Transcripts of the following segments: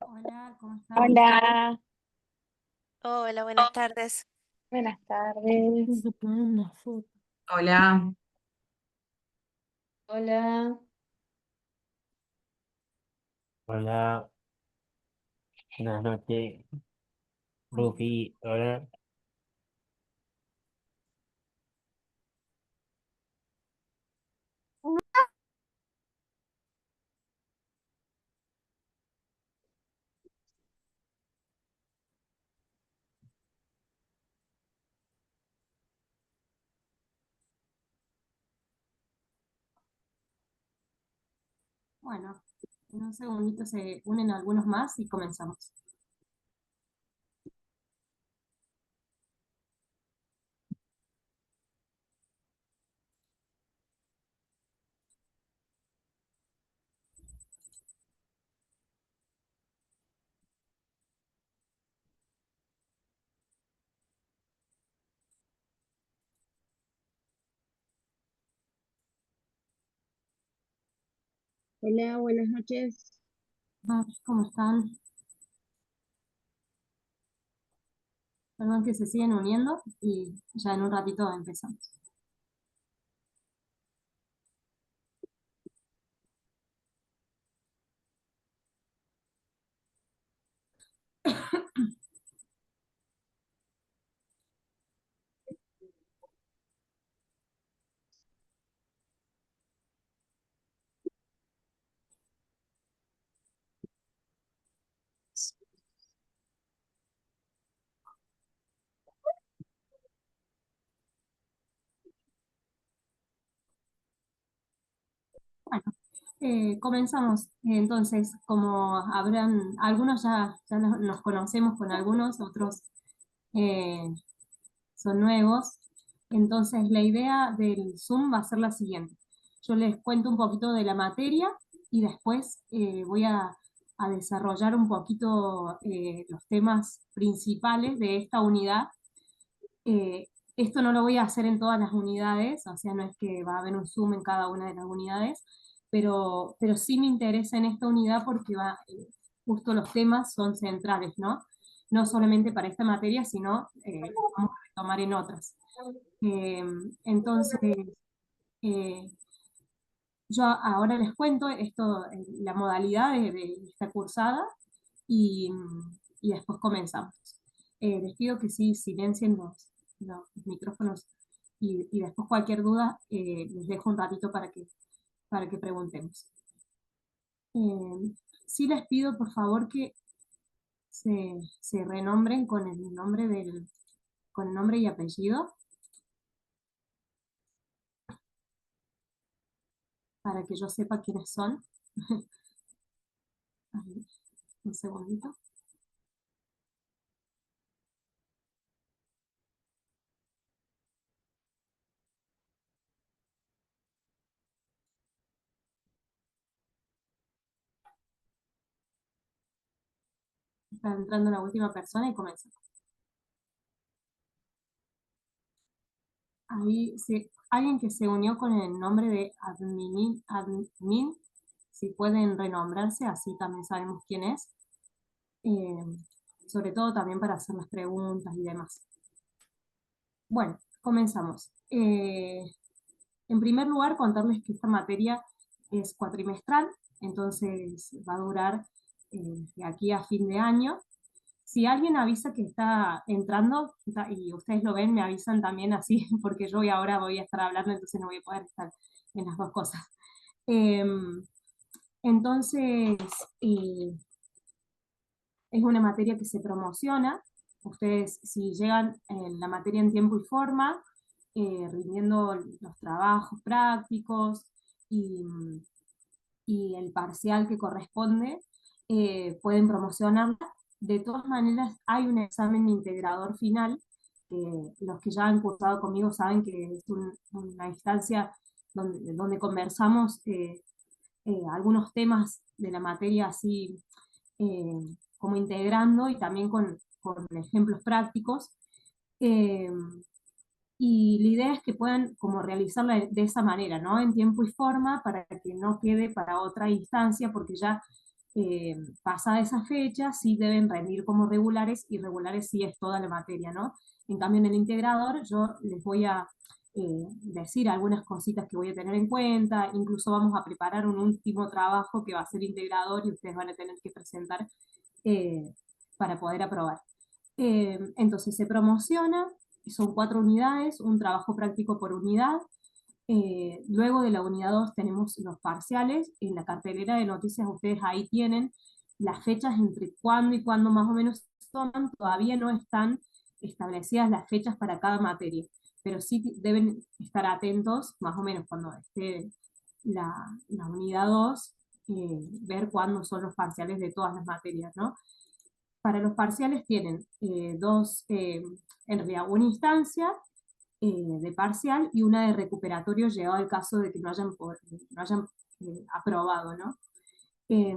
Hola, ¿cómo están? Hola, Hola, buenas tardes. buenas tardes. Tengo que poner una foto. Hola, Hola. Hola, buenas noches, Rufi. Hola. Bueno, en un segundito se unen algunos más y comenzamos. Hola, buenas noches. ¿Cómo están? Perdón que se siguen uniendo y ya en un ratito empezamos. Bueno, comenzamos. Entonces, como habrán, algunos ya nos conocemos con algunos, otros eh, son nuevos. Entonces, la idea del Zoom va a ser la siguiente. Yo les cuento un poquito de la materia y después voy a desarrollar un poquito los temas principales de esta unidad. Esto no lo voy a hacer en todas las unidades, o sea, no es que va a haber un Zoom en cada una de las unidades, pero sí me interesa en esta unidad porque justo los temas son centrales, ¿no? No solamente para esta materia, sino vamos a retomar en otras. Eh, entonces, eh, yo ahora les cuento esto, la modalidad de esta cursada y, y después comenzamos. Les pido que sí silencien los micrófonos y después cualquier duda les dejo un ratito para que preguntemos. Sí les pido por favor que se renombren con el nombre con el nombre y apellido para que yo sepa quiénes son. Ahí, un segundito. Está entrando la última persona y comenzamos. Ahí, alguien que se unió con el nombre de admin, si pueden renombrarse, así también sabemos quién es. Eh, Sobre todo también para hacer las preguntas y demás. Bueno, comenzamos. En primer lugar, contarles que esta materia es cuatrimestral, entonces va a durar de aquí a fin de año. Si alguien avisa que está entrando, y ustedes lo ven, me avisan también así, porque yo ahora voy a estar hablando, entonces no voy a poder estar en las dos cosas. Eh, entonces, eh, es una materia que se promociona. Ustedes, si llegan en la materia en tiempo y forma, rindiendo los trabajos prácticos y, y el parcial que corresponde, pueden promocionarla. De todas maneras, hay un examen integrador final, que los que ya han cursado conmigo saben que es una instancia donde conversamos algunos temas de la materia así como integrando y también con ejemplos prácticos. Eh, y la idea es que puedan como realizarla de esa manera, ¿no? En tiempo y forma para que no quede para otra instancia, porque ya pasada esa fecha, sí deben rendir como regulares, y regulares sí es toda la materia, ¿no? En cambio, en el integrador yo les voy a decir algunas cositas que voy a tener en cuenta, incluso vamos a preparar un último trabajo que va a ser integrador y ustedes van a tener que presentar eh, para poder aprobar. Entonces se promociona, son 4 unidades, un trabajo práctico por unidad. Luego de la unidad 2 tenemos los parciales. En la cartelera de noticias ustedes ahí tienen las fechas entre cuándo y cuándo más o menos toman. Todavía no están establecidas las fechas para cada materia, pero sí deben estar atentos más o menos cuando esté la unidad 2, ver cuándo son los parciales de todas las materias, ¿no? Para los parciales tienen dos, en realidad una instancia de parcial y una de recuperatorio, llegado al caso de que no hayan aprobado, ¿no? Eh,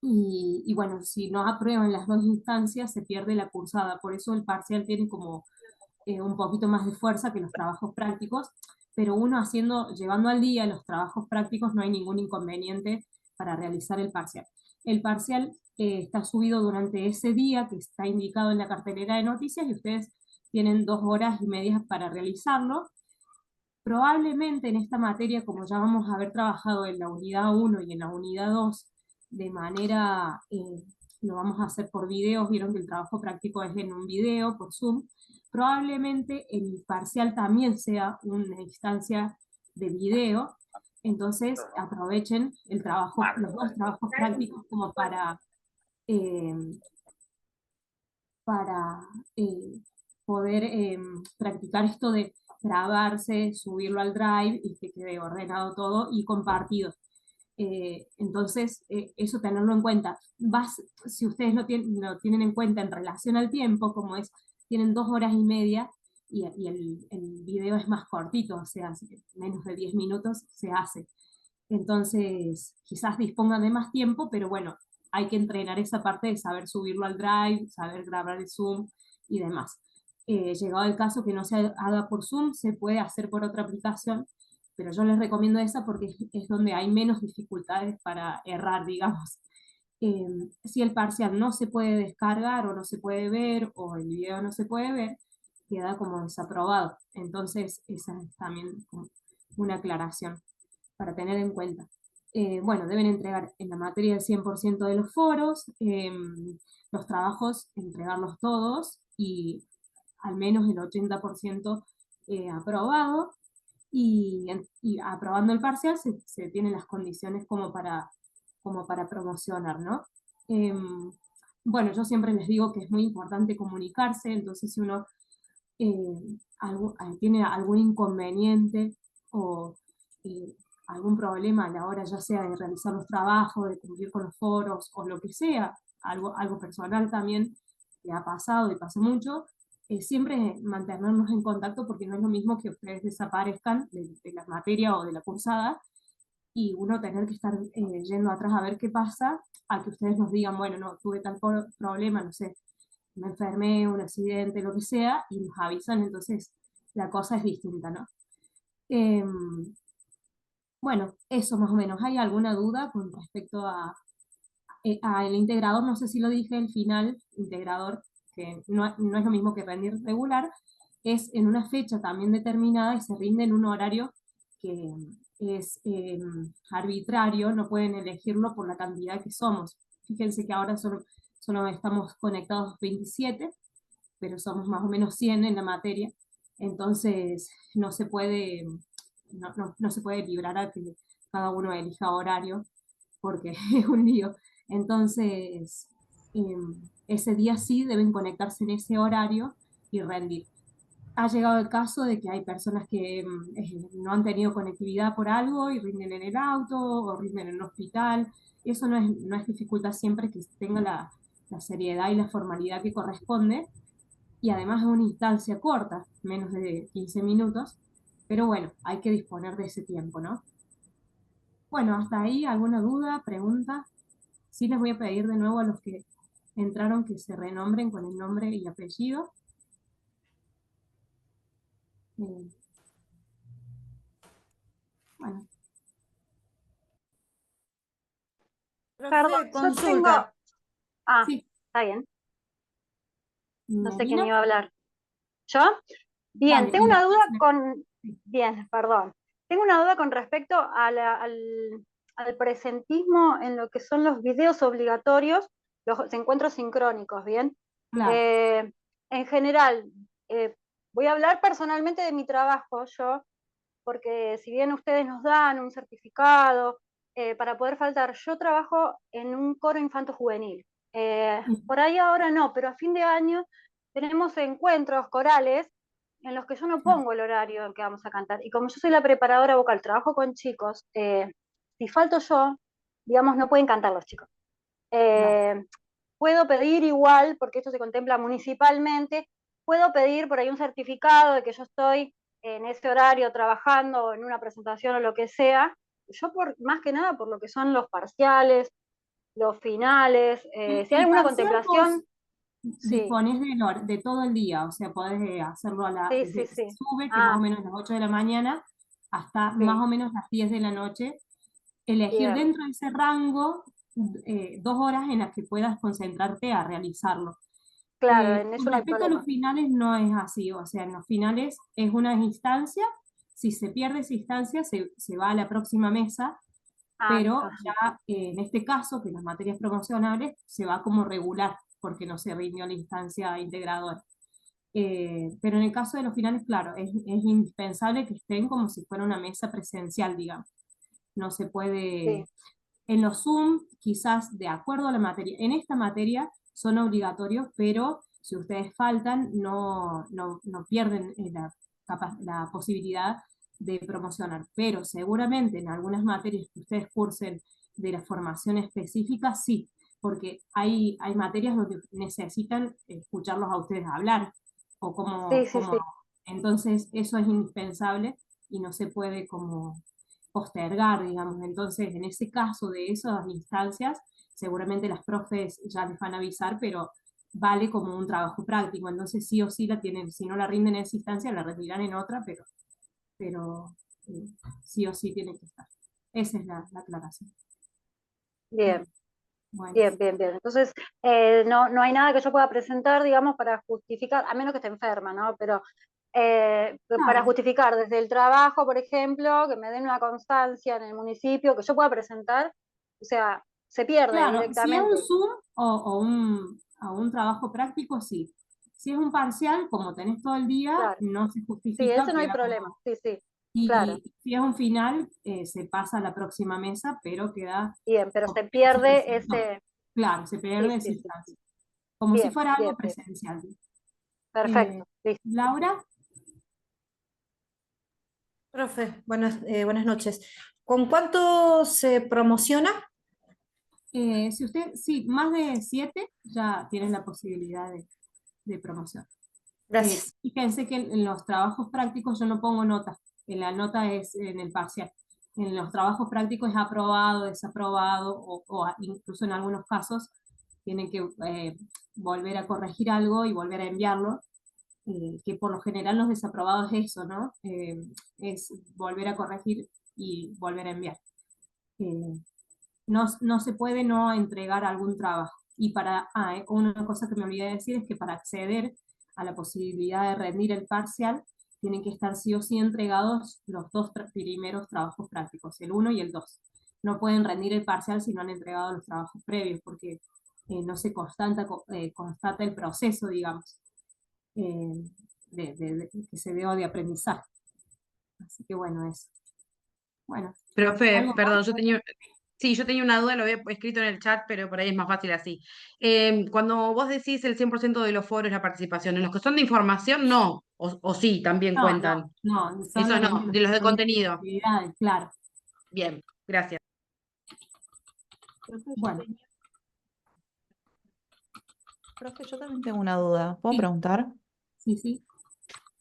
y bueno, si no aprueban las dos instancias, se pierde la cursada. Por eso el parcial tiene como un poquito más de fuerza que los trabajos prácticos, pero uno llevando al día los trabajos prácticos, no hay ningún inconveniente para realizar el parcial. El parcial está subido durante ese día que está indicado en la cartelera de noticias, y ustedes tienen 2 horas y media para realizarlo. Probablemente en esta materia, como ya vamos a haber trabajado en la unidad 1 y en la unidad 2, de manera, lo vamos a hacer por videos, vieron que el trabajo práctico es en un video, por Zoom, probablemente el parcial también sea una instancia de video. Entonces aprovechen los dos trabajos prácticos como eh, para poder practicar esto de grabarse, subirlo al Drive y que quede ordenado todo y compartido. Entonces, eso tenerlo en cuenta. Si ustedes lo tienen en cuenta en relación al tiempo, como tienen 2 horas y media y el video es más cortito, o sea, menos de 10 minutos se hace. Entonces, quizás dispongan de más tiempo, pero bueno, hay que entrenar esa parte de saber subirlo al Drive, saber grabar el Zoom y demás. Llegado el caso que no se haga por Zoom, se puede hacer por otra aplicación, pero yo les recomiendo esa porque es donde hay menos dificultades para errar, digamos. Eh, si el parcial no se puede descargar o no se puede ver o el video no se puede ver, queda como desaprobado. Entonces, esa es también una aclaración para tener en cuenta. Bueno, deben entregar en la materia el 100% de los foros, los trabajos, entregarlos todos y al menos el 80% aprobado, y aprobando el parcial se tienen las condiciones como para promocionar, ¿no? Bueno, yo siempre les digo que es muy importante comunicarse, entonces si uno tiene algún inconveniente o eh, algún problema a la hora ya sea de realizar los trabajos, de cumplir con los foros o lo que sea, algo personal también que ha pasado y pasa mucho, siempre mantenernos en contacto, porque no es lo mismo que ustedes desaparezcan de la materia o de la cursada y uno tener que estar yendo atrás a ver qué pasa, a que ustedes nos digan, bueno, no, tuve tal problema, no sé, me enfermé, un accidente, lo que sea, y nos avisan, entonces la cosa es distinta, ¿no? Bueno, eso más o menos. ¿Hay alguna duda con respecto a el integrador? No sé si lo dije, el final integrador, que no es lo mismo que rendir regular, es en una fecha también determinada y se rinde en un horario que es arbitrario, no pueden elegirlo por la cantidad que somos. Fíjense que ahora solo estamos conectados 27, pero somos más o menos 100 en la materia, entonces no se puede librar a que cada uno elija horario, porque es un lío. Entonces, ese día sí deben conectarse en ese horario y rendir. Ha llegado el caso de que hay personas que no han tenido conectividad por algo y rinden en el auto o rinden en un hospital. Eso no es dificultad, siempre que tenga la seriedad y la formalidad que corresponde, y además es una instancia corta, menos de 15 minutos, pero bueno, hay que disponer de ese tiempo, ¿no? Bueno, hasta ahí, ¿alguna duda, pregunta? Sí, les voy a pedir de nuevo a los que entraron que se renombren con el nombre y apellido. Eh, bueno, Perdón, Profe, yo tengo... consulta. Ah, Sí, está bien. No sé quién Melina, iba a hablar. ¿Yo? Bien, dale, tengo y una duda después... con... sí, Bien, perdón. Tengo una duda con respecto a al presentismo en lo que son los videos obligatorios, los encuentros sincrónicos, ¿bien? claro, Eh, en general, voy a hablar personalmente de mi trabajo, yo, porque si bien ustedes nos dan un certificado para poder faltar, yo trabajo en un coro infanto-juvenil. Por ahí ahora no, pero a fin de año tenemos encuentros corales en los que yo no pongo el horario en que vamos a cantar. Y como yo soy la preparadora vocal, trabajo con chicos, si falto yo, digamos, no pueden cantar los chicos. claro. Eh, puedo pedir igual, porque esto se contempla municipalmente, puedo pedir por ahí un certificado de que yo estoy en ese horario trabajando o en una presentación o lo que sea. Yo más que nada por lo que son los parciales, los finales, si hay El alguna parcial vos contemplación, sí, dispones de todo el día, o sea, podés hacerlo sí, sí, desde que se sí. sube, que más o Ah, menos las 8 de la mañana, hasta más sí, o menos las 10 de la noche. Elegir bien. dentro de ese rango 2 horas en las que puedas concentrarte a realizarlo. Claro, en Con eso no hay respecto a los problema. finales, no es así, o sea, en los finales es una instancia, si se pierde esa instancia, se va a la próxima mesa, Ah, pero ajá, ya en este caso, que las materias promocionables, se va como regular, porque no se rindió la instancia integradora. Pero en el caso de los finales, claro, es indispensable que estén como si fuera una mesa presencial, digamos. No se sí. puede, en los Zoom, quizás de acuerdo a la materia, en esta materia son obligatorios, pero si ustedes faltan, no pierden la posibilidad de promocionar. Pero seguramente en algunas materias que ustedes cursen de la formación específica, sí, porque hay materias donde necesitan escucharlos a ustedes hablar, o Sí, como, sí, como sí. entonces eso es indispensable y no se puede como postergar, digamos. Entonces, en ese caso de esas instancias, seguramente las profes ya les van a avisar, pero vale como un trabajo práctico. Entonces, sí o sí la tienen, si no la rinden en esa instancia, la rendirán en otra, pero eh, sí o sí tiene que estar. Esa es la aclaración. Bien. Bueno, Bien, bien, bien. Entonces, no, no hay nada que yo pueda presentar, digamos, para justificar, a menos que esté enferma, ¿no? Pero para claro, justificar desde el trabajo, por ejemplo, que me den una constancia en el municipio, que yo pueda presentar, o sea, se pierde claro, si es un directamente. Zoom o un trabajo práctico, sí. Si es un parcial, como tenés todo el día, Claro. no se Sí, justifica, eso no hay queda problema. como. Sí, sí, claro. Y si es un final, se pasa a la próxima mesa, pero queda Bien, pero como se que no se pierde presentó. ese. Claro, se Sí, pierde esa sí, sí, sí. instancia, como si Bien, fuera bien, algo bien. presencial. Perfecto. Listo. Laura, Profe, buenas noches. ¿Con cuánto se promociona? si usted, sí, más de 7, ya tienes la posibilidad de promoción. Gracias. Fíjense que en los trabajos prácticos yo no pongo notas, en la nota es en el parcial. En los trabajos prácticos es aprobado, desaprobado, incluso en algunos casos tienen que volver a corregir algo y volver a enviarlo, que por lo general los desaprobados es eso, ¿no? Es volver a corregir y volver a enviar. Eh, no se puede no entregar algún trabajo. Y una cosa que me olvidé de decir es que para acceder a la posibilidad de rendir el parcial, tienen que estar sí o sí entregados los dos primeros trabajos prácticos, el uno y el 2. No pueden rendir el parcial si no han entregado los trabajos previos, porque no se constata el proceso, digamos, eh, que se dio de aprendizaje. Así que bueno, eso. Bueno, Profe, ¿algo más? perdón, sí, yo tenía una duda, lo había escrito en el chat, pero por ahí es más fácil así. Cuando vos decís el 100% de los foros, la participación, en los que son de información, no, o sí, también No, no, cuentan. no, Eso solamente no, los de que los de son de contenido. actividades, claro. Bien, gracias. Profe, Bueno, Yo también tengo una duda. ¿Puedo sí, preguntar? sí, sí.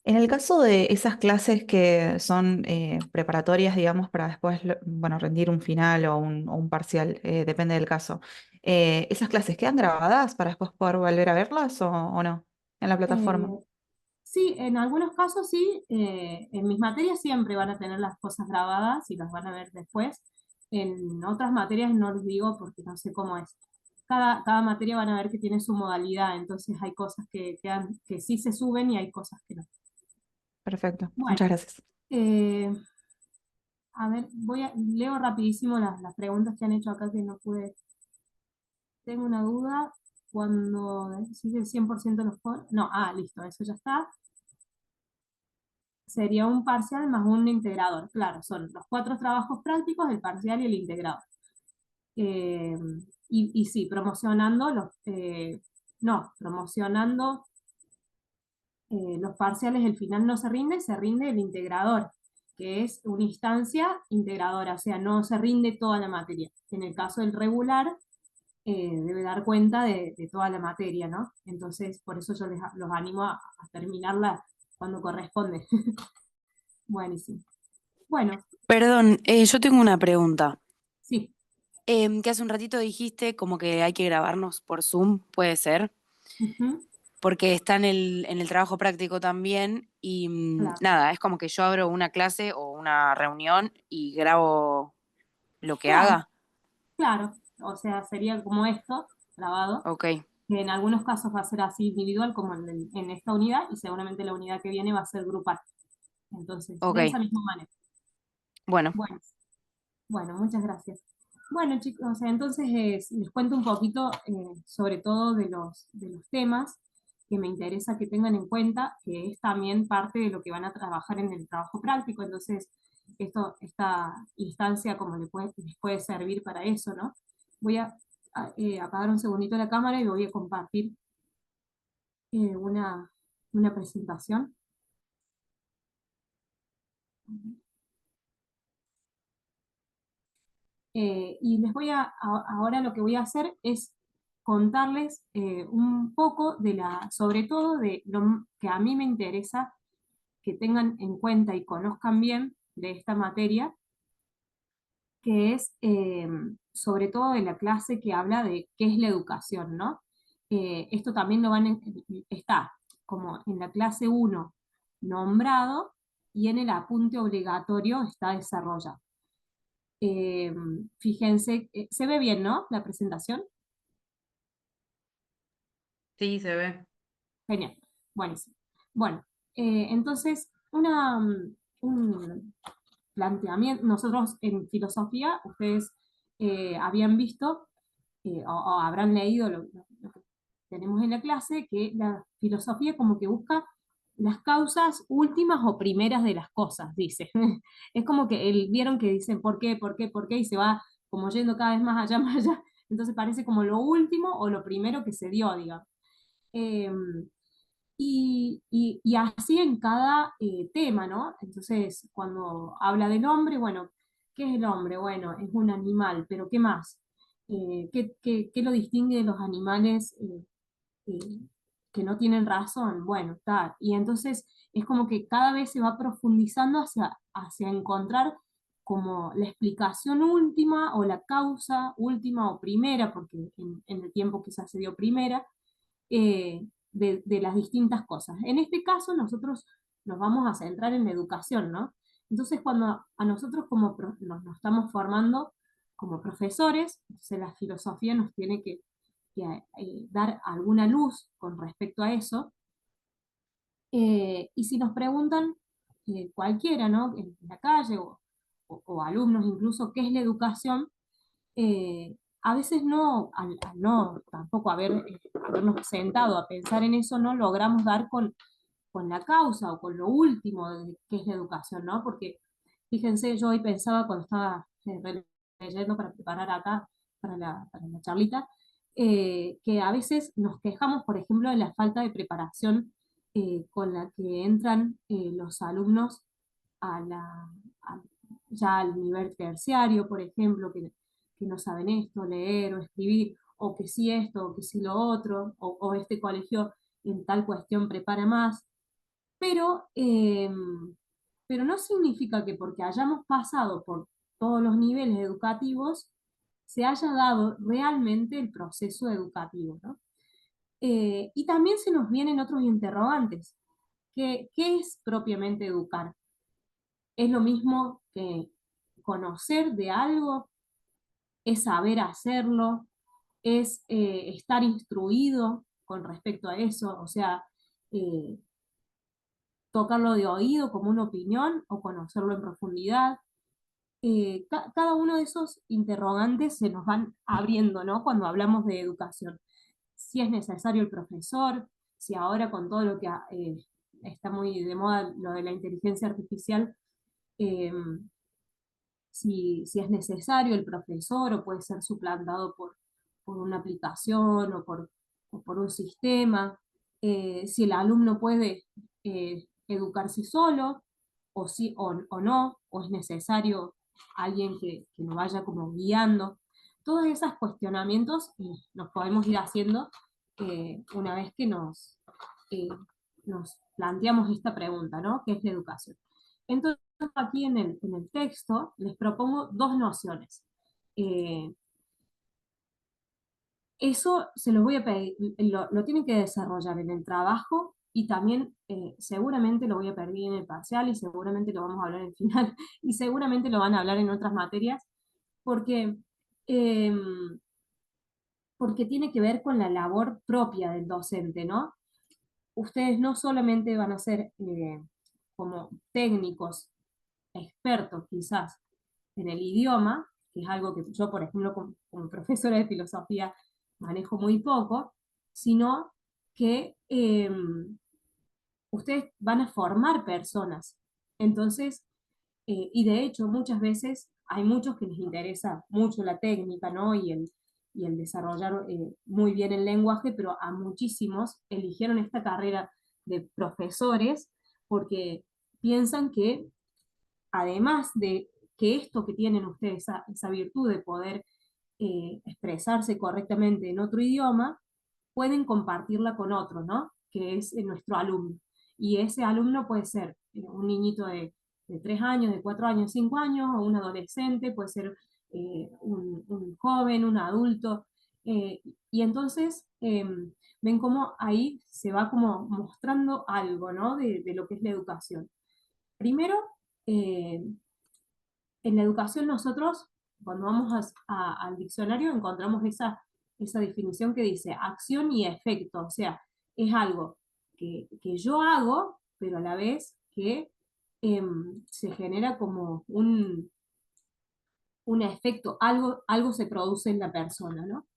En el caso de esas clases que son preparatorias, digamos, para después, bueno, rendir un final o un parcial, depende del caso, ¿esas clases quedan grabadas para después poder volver a verlas o no en la plataforma? Eh, sí, en algunos casos sí. En mis materias siempre van a tener las cosas grabadas y las van a ver después. En otras materias no les digo porque no sé cómo es. Cada materia van a ver que tiene su modalidad, entonces hay cosas que sí se suben y hay cosas que no. Perfecto, Bueno, muchas gracias. eh, a ver, leo rapidísimo las preguntas que han hecho acá que no pude. Tengo una duda, cuando sigue el 100% de los no, listo, eso ya está. Sería un parcial más un integrador. Claro, son los 4 trabajos prácticos, el parcial y el integrador. Eh, y sí, promocionando promocionando los parciales, el final no se rinde el integrador, que es una instancia integradora, o sea, no se rinde toda la materia. En el caso del regular, debe dar cuenta de toda la materia, ¿no? Entonces, por eso yo los animo a terminarla cuando corresponde. Buenísimo. Bueno, Perdón, yo tengo una pregunta. sí. Que hace un ratito dijiste como que hay que grabarnos por Zoom, ¿puede ser? Ujú, Porque está en el trabajo práctico también y claro, nada, es como que yo abro una clase o una reunión y grabo lo que claro, haga. claro. O sea, sería como esto, grabado, Ok, que en algunos casos va a ser así individual como en esta unidad y seguramente la unidad que viene va a ser grupal. Entonces, de esa ok. misma manera. Bueno, Bueno, bueno, muchas gracias. Bueno, chicos, o sea, entonces les cuento un poquito sobre todo de los temas que me interesa que tengan en cuenta, que es también parte de lo que van a trabajar en el trabajo práctico. Entonces, esta instancia como les puede servir para eso, ¿no? Voy a apagar un segundito la cámara y voy a compartir una presentación. Y ahora lo que voy a hacer es contarles un poco sobre todo de lo que a mí me interesa que tengan en cuenta y conozcan bien de esta materia, que es sobre todo de la clase que habla de qué es la educación, ¿no? Esto también está como en la clase 1 nombrado y en el apunte obligatorio está desarrollado. Eh, Fíjense, se ve bien, ¿no? La presentación. Sí, se ve. Genial, buenísimo. Bueno, entonces, un planteamiento, nosotros en filosofía, ustedes habían visto o habrán leído lo que tenemos en la clase, que la filosofía como que busca las causas últimas o primeras de las cosas, dice. Es como que vieron que dicen por qué, por qué, por qué, y se va como yendo cada vez más allá, más allá. Entonces parece como lo último o lo primero que se dio, digamos. Eh, y así en cada tema, ¿no? Entonces, cuando habla del hombre, bueno, ¿qué es el hombre? Bueno, es un animal, pero ¿qué más? ¿Qué lo distingue de los animales eh, que no tienen razón? Bueno, está. Y entonces es como que cada vez se va profundizando hacia encontrar como la explicación última o la causa última o primera, porque en el tiempo quizás se dio primera, de las distintas cosas. En este caso nosotros nos vamos a centrar en la educación, ¿no? Entonces cuando a nosotros nos estamos formando como profesores, entonces la filosofía nos tiene que dar alguna luz con respecto a eso. Y si nos preguntan cualquiera, ¿no? En la calle o alumnos incluso, ¿qué es la educación? A veces no, al no tampoco habernos sentado a pensar en eso, no logramos dar con la causa o con lo último de qué es la educación, ¿no? Porque fíjense, yo hoy pensaba cuando estaba leyendo para preparar acá para la charlita, que a veces nos quejamos, por ejemplo, de la falta de preparación con la que entran los alumnos a a- ya al nivel terciario, por ejemplo, que no saben esto, leer o escribir, o que sí esto, o que sí lo otro, o este colegio en tal cuestión prepara más, pero, pero no significa que porque hayamos pasado por todos los niveles educativos se haya dado realmente el proceso educativo, ¿no? Y también se nos vienen otros interrogantes. ¿Qué es propiamente educar? ¿Es lo mismo que conocer de algo? es saber hacerlo, es estar instruido con respecto a eso, o sea, eh, tocarlo de oído como una opinión o conocerlo en profundidad. Cada uno de esos interrogantes se nos van abriendo, ¿no? Cuando hablamos de educación. Si es necesario el profesor, si ahora con todo lo que está muy de moda, lo de la inteligencia artificial, eh, si es necesario el profesor o puede ser suplantado por una aplicación o por un sistema, si el alumno puede educarse solo o no, o es necesario alguien que lo vaya como guiando. Todos esos cuestionamientos nos podemos ir haciendo una vez que eh, nos planteamos esta pregunta, ¿no? ¿Qué es la educación? Entonces, aquí en el texto les propongo dos nociones. Eh, Eso se los voy a pedir, lo tienen que desarrollar en el trabajo y también seguramente lo voy a pedir en el parcial y seguramente lo vamos a hablar en el final y seguramente lo van a hablar en otras materias porque, eh, porque tiene que ver con la labor propia del docente, ¿no? Ustedes no solamente van a ser como técnicos, expertos quizás en el idioma, que es algo que yo, por ejemplo, como profesora de filosofía manejo muy poco, sino que ustedes van a formar personas. Entonces, y de hecho muchas veces hay muchos que les interesa mucho la técnica, ¿no? Y el desarrollar muy bien el lenguaje, pero a muchísimos eligieron esta carrera de profesores porque piensan que además de que esto que tienen ustedes, esa virtud de poder expresarse correctamente en otro idioma, pueden compartirla con otro, ¿no? Que es nuestro alumno. Y ese alumno puede ser un niñito de 3 años, de 4 años, 5 años, o un adolescente, puede ser un joven, un adulto. Y entonces ven cómo ahí se va como mostrando algo, ¿no? De lo que es la educación. Primero, eh, en la educación nosotros, cuando vamos al diccionario, encontramos esa definición que dice acción y efecto, o sea, es algo que yo hago, pero a la vez que se genera como un efecto, algo se produce en la persona, ¿no?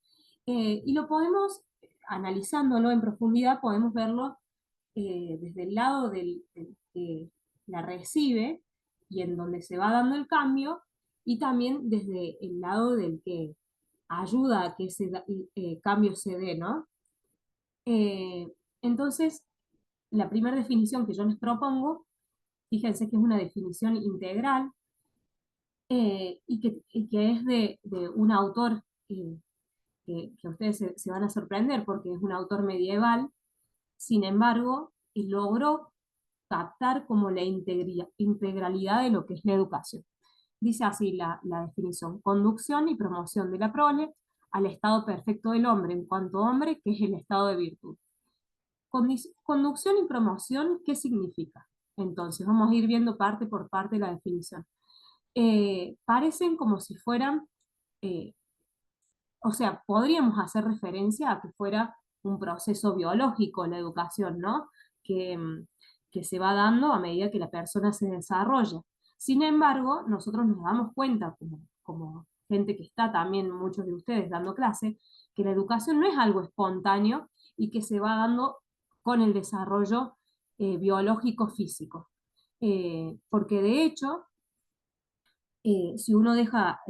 Y lo podemos, analizándolo en profundidad, podemos verlo desde el lado del que la recibe y en donde se va dando el cambio, y también desde el lado del que ayuda a que ese cambio se dé, ¿no? Eh, entonces, la primera definición que yo les propongo, fíjense que es una definición integral y que es de un autor que ustedes se van a sorprender porque es un autor medieval. Sin embargo, logró captar como la integralidad de lo que es la educación. Dice así la definición: conducción y promoción de la prole al estado perfecto del hombre en cuanto hombre, que es el estado de virtud. Conducción y promoción, ¿qué significa? Entonces, vamos a ir viendo parte por parte la definición. Parecen como si fueran eh, o sea, podríamos hacer referencia a que fuera un proceso biológico la educación, ¿no? Que se va dando a medida que la persona se desarrolla. Sin embargo, nosotros nos damos cuenta, como gente que está también, muchos de ustedes dando clase, que la educación no es algo espontáneo y que se va dando con el desarrollo biológico físico. Porque de hecho, si uno deja,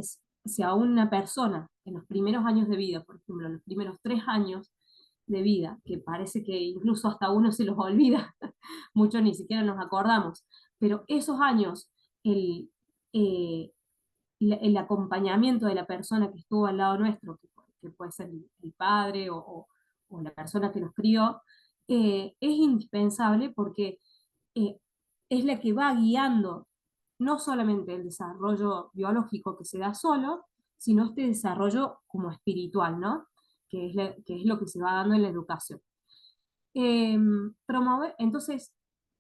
si a una persona en los primeros años de vida, por ejemplo, en los primeros 3 años de vida, que parece que incluso hasta uno se los olvida, muchos ni siquiera nos acordamos, pero esos años, el, eh, el acompañamiento de la persona que estuvo al lado nuestro, que puede ser el padre o la persona que nos crió, es indispensable porque eh, es la que va guiando no solamente el desarrollo biológico que se da solo, sino este desarrollo como espiritual, ¿no? Que es lo que se va dando en la educación. Entonces,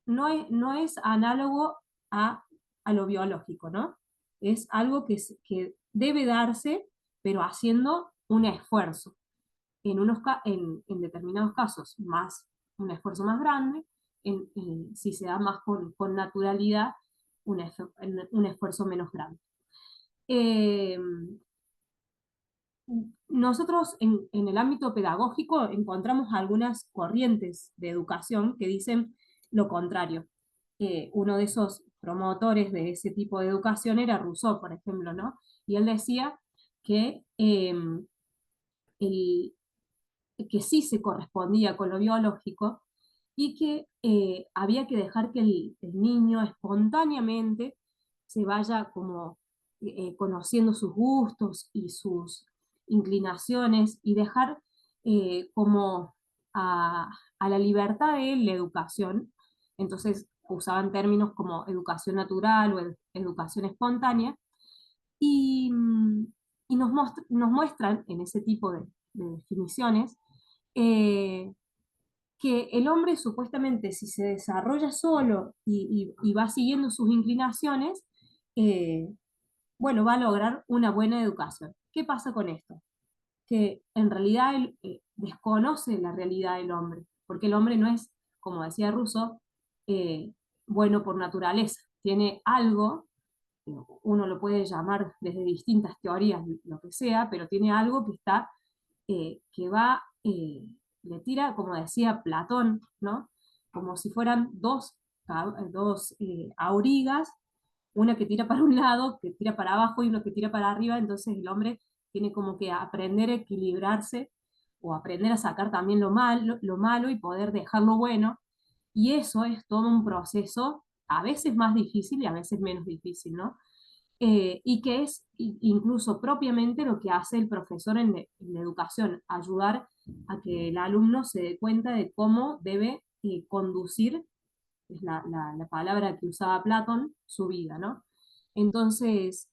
no es análogo a lo biológico, ¿no? Es algo que debe darse pero haciendo un esfuerzo. En determinados casos, un esfuerzo más grande, si se da más con naturalidad, un esfuerzo menos grande. Eh, Nosotros en el ámbito pedagógico encontramos algunas corrientes de educación que dicen lo contrario. Uno de esos promotores de ese tipo de educación era Rousseau, por ejemplo, ¿no? Y él decía que, que sí se correspondía con lo biológico y que había que dejar que el niño espontáneamente se vaya como conociendo sus gustos y sus inclinaciones y dejar como a la libertad de la educación. Entonces usaban términos como educación natural o educación espontánea y, y nos muestran en ese tipo de definiciones eh, que el hombre supuestamente si se desarrolla solo y va siguiendo sus inclinaciones, eh, bueno, va a lograr una buena educación. ¿Qué pasa con esto? Que en realidad él desconoce la realidad del hombre, porque el hombre no es, como decía Rousseau, eh, bueno por naturaleza, tiene algo, uno lo puede llamar desde distintas teorías, lo que sea, pero tiene algo que está, que va, le tira, como decía Platón, ¿no? Como si fueran dos aurigas, una que tira para un lado, que tira para abajo y una que tira para arriba, entonces el hombre tiene como que aprender a equilibrarse o aprender a sacar también lo malo y poder dejar lo bueno, y eso es todo un proceso, a veces más difícil y a veces menos difícil, ¿no? Y que es incluso propiamente lo que hace el profesor en la educación, ayudar a que el alumno se dé cuenta de cómo debe conducir, es la palabra que usaba Platón, su vida, ¿no? Entonces,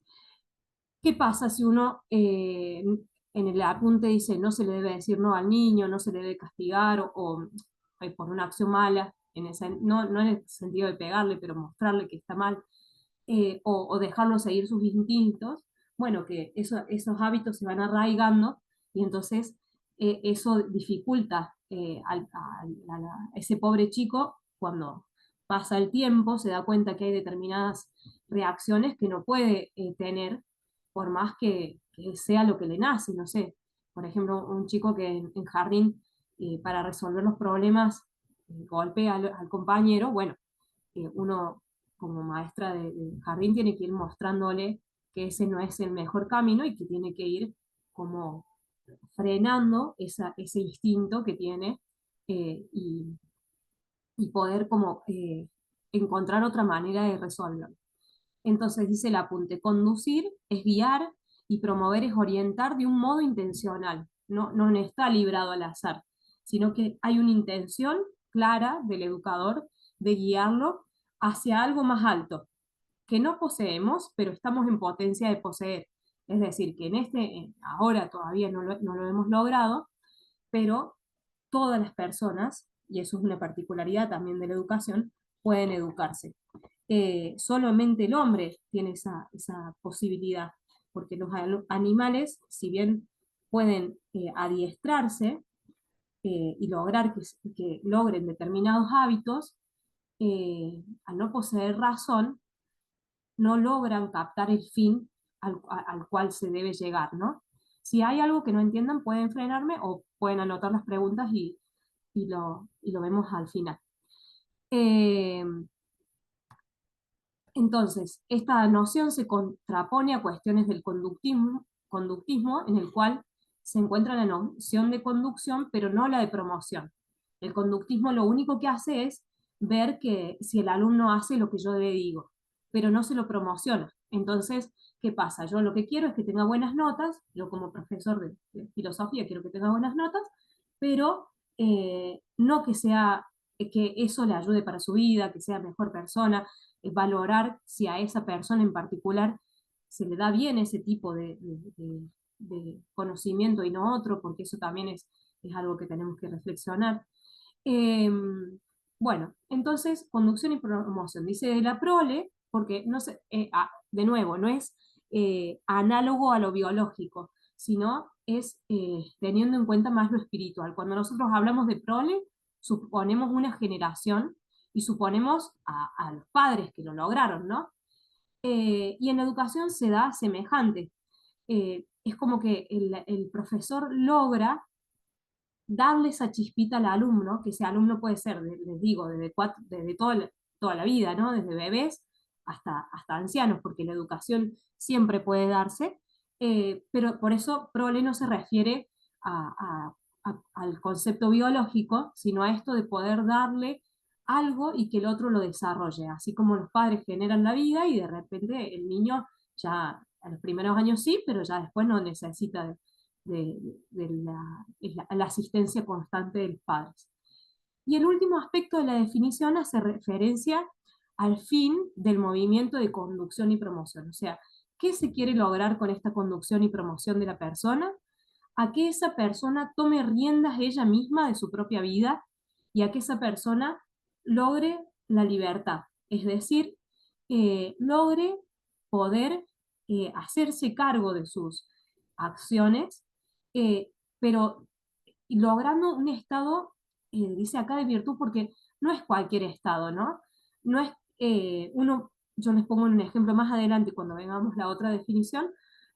¿qué pasa si uno en el apunte dice no se le debe decir no al niño, no se le debe castigar por una acción mala, no en el sentido de pegarle, pero mostrarle que está mal, o dejarlo seguir sus instintos? Bueno, que esos hábitos se van arraigando y entonces eso dificulta a ese pobre chico cuando pasa el tiempo, se da cuenta que hay determinadas reacciones que no puede tener por más que sea lo que le nace, no sé. Por ejemplo, un chico que en jardín, para resolver los problemas, golpea al compañero, bueno, uno como maestra de jardín tiene que ir mostrándole que ese no es el mejor camino y que tiene que ir como frenando ese instinto que tiene, y poder como encontrar otra manera de resolverlo. Entonces dice el apunte, conducir es guiar y promover es orientar de un modo intencional, no está librado al azar, sino que hay una intención clara del educador de guiarlo hacia algo más alto, que no poseemos, pero estamos en potencia de poseer. Es decir, que ahora todavía no lo hemos logrado, pero todas las personas, y eso es una particularidad también de la educación, pueden educarse. Solamente el hombre tiene esa posibilidad, porque los animales, si bien pueden adiestrarse y lograr que logren determinados hábitos, al no poseer razón, no logran captar el fin al cual se debe llegar, ¿no? Si hay algo que no entiendan, pueden frenarme o pueden anotar las preguntas y lo vemos al final. Entonces, esta noción se contrapone a cuestiones del conductismo, en el cual se encuentra la noción de conducción, pero no la de promoción. El conductismo lo único que hace es ver que si el alumno hace lo que yo le digo, pero no se lo promociona. Entonces, ¿qué pasa? Yo lo que quiero es que tenga buenas notas, yo como profesor de filosofía quiero que tenga buenas notas, pero no que eso le ayude para su vida, que sea mejor persona, valorar si a esa persona en particular se le da bien ese tipo de conocimiento y no otro, porque eso también es algo que tenemos que reflexionar. Bueno, entonces, conducción y promoción. Dice de la prole, porque no sé, de nuevo, no es análogo a lo biológico, sino es teniendo en cuenta más lo espiritual. Cuando nosotros hablamos de prole, suponemos una generación y suponemos a los padres que lo lograron, ¿no? Y en la educación se da semejante. Es como que el profesor logra darle esa chispita al alumno, que ese alumno puede ser, les digo, desde toda la vida, ¿no? Desde bebés hasta ancianos, porque la educación siempre puede darse, pero por eso prole no se refiere al concepto biológico, sino a esto de poder darle algo y que el otro lo desarrolle, así como los padres generan la vida y de repente el niño ya a los primeros años sí, pero ya después no necesita de la asistencia constante de los padres. Y el último aspecto de la definición hace referencia al fin del movimiento de conducción y promoción. O sea, ¿qué se quiere lograr con esta conducción y promoción de la persona? A que esa persona tome riendas ella misma de su propia vida y a que esa persona logre la libertad. Es decir, logre poder hacerse cargo de sus acciones, eh, pero logrando un estado, dice acá, de virtud, porque no es cualquier estado, ¿no? No es yo les pongo un ejemplo más adelante cuando vengamos la otra definición,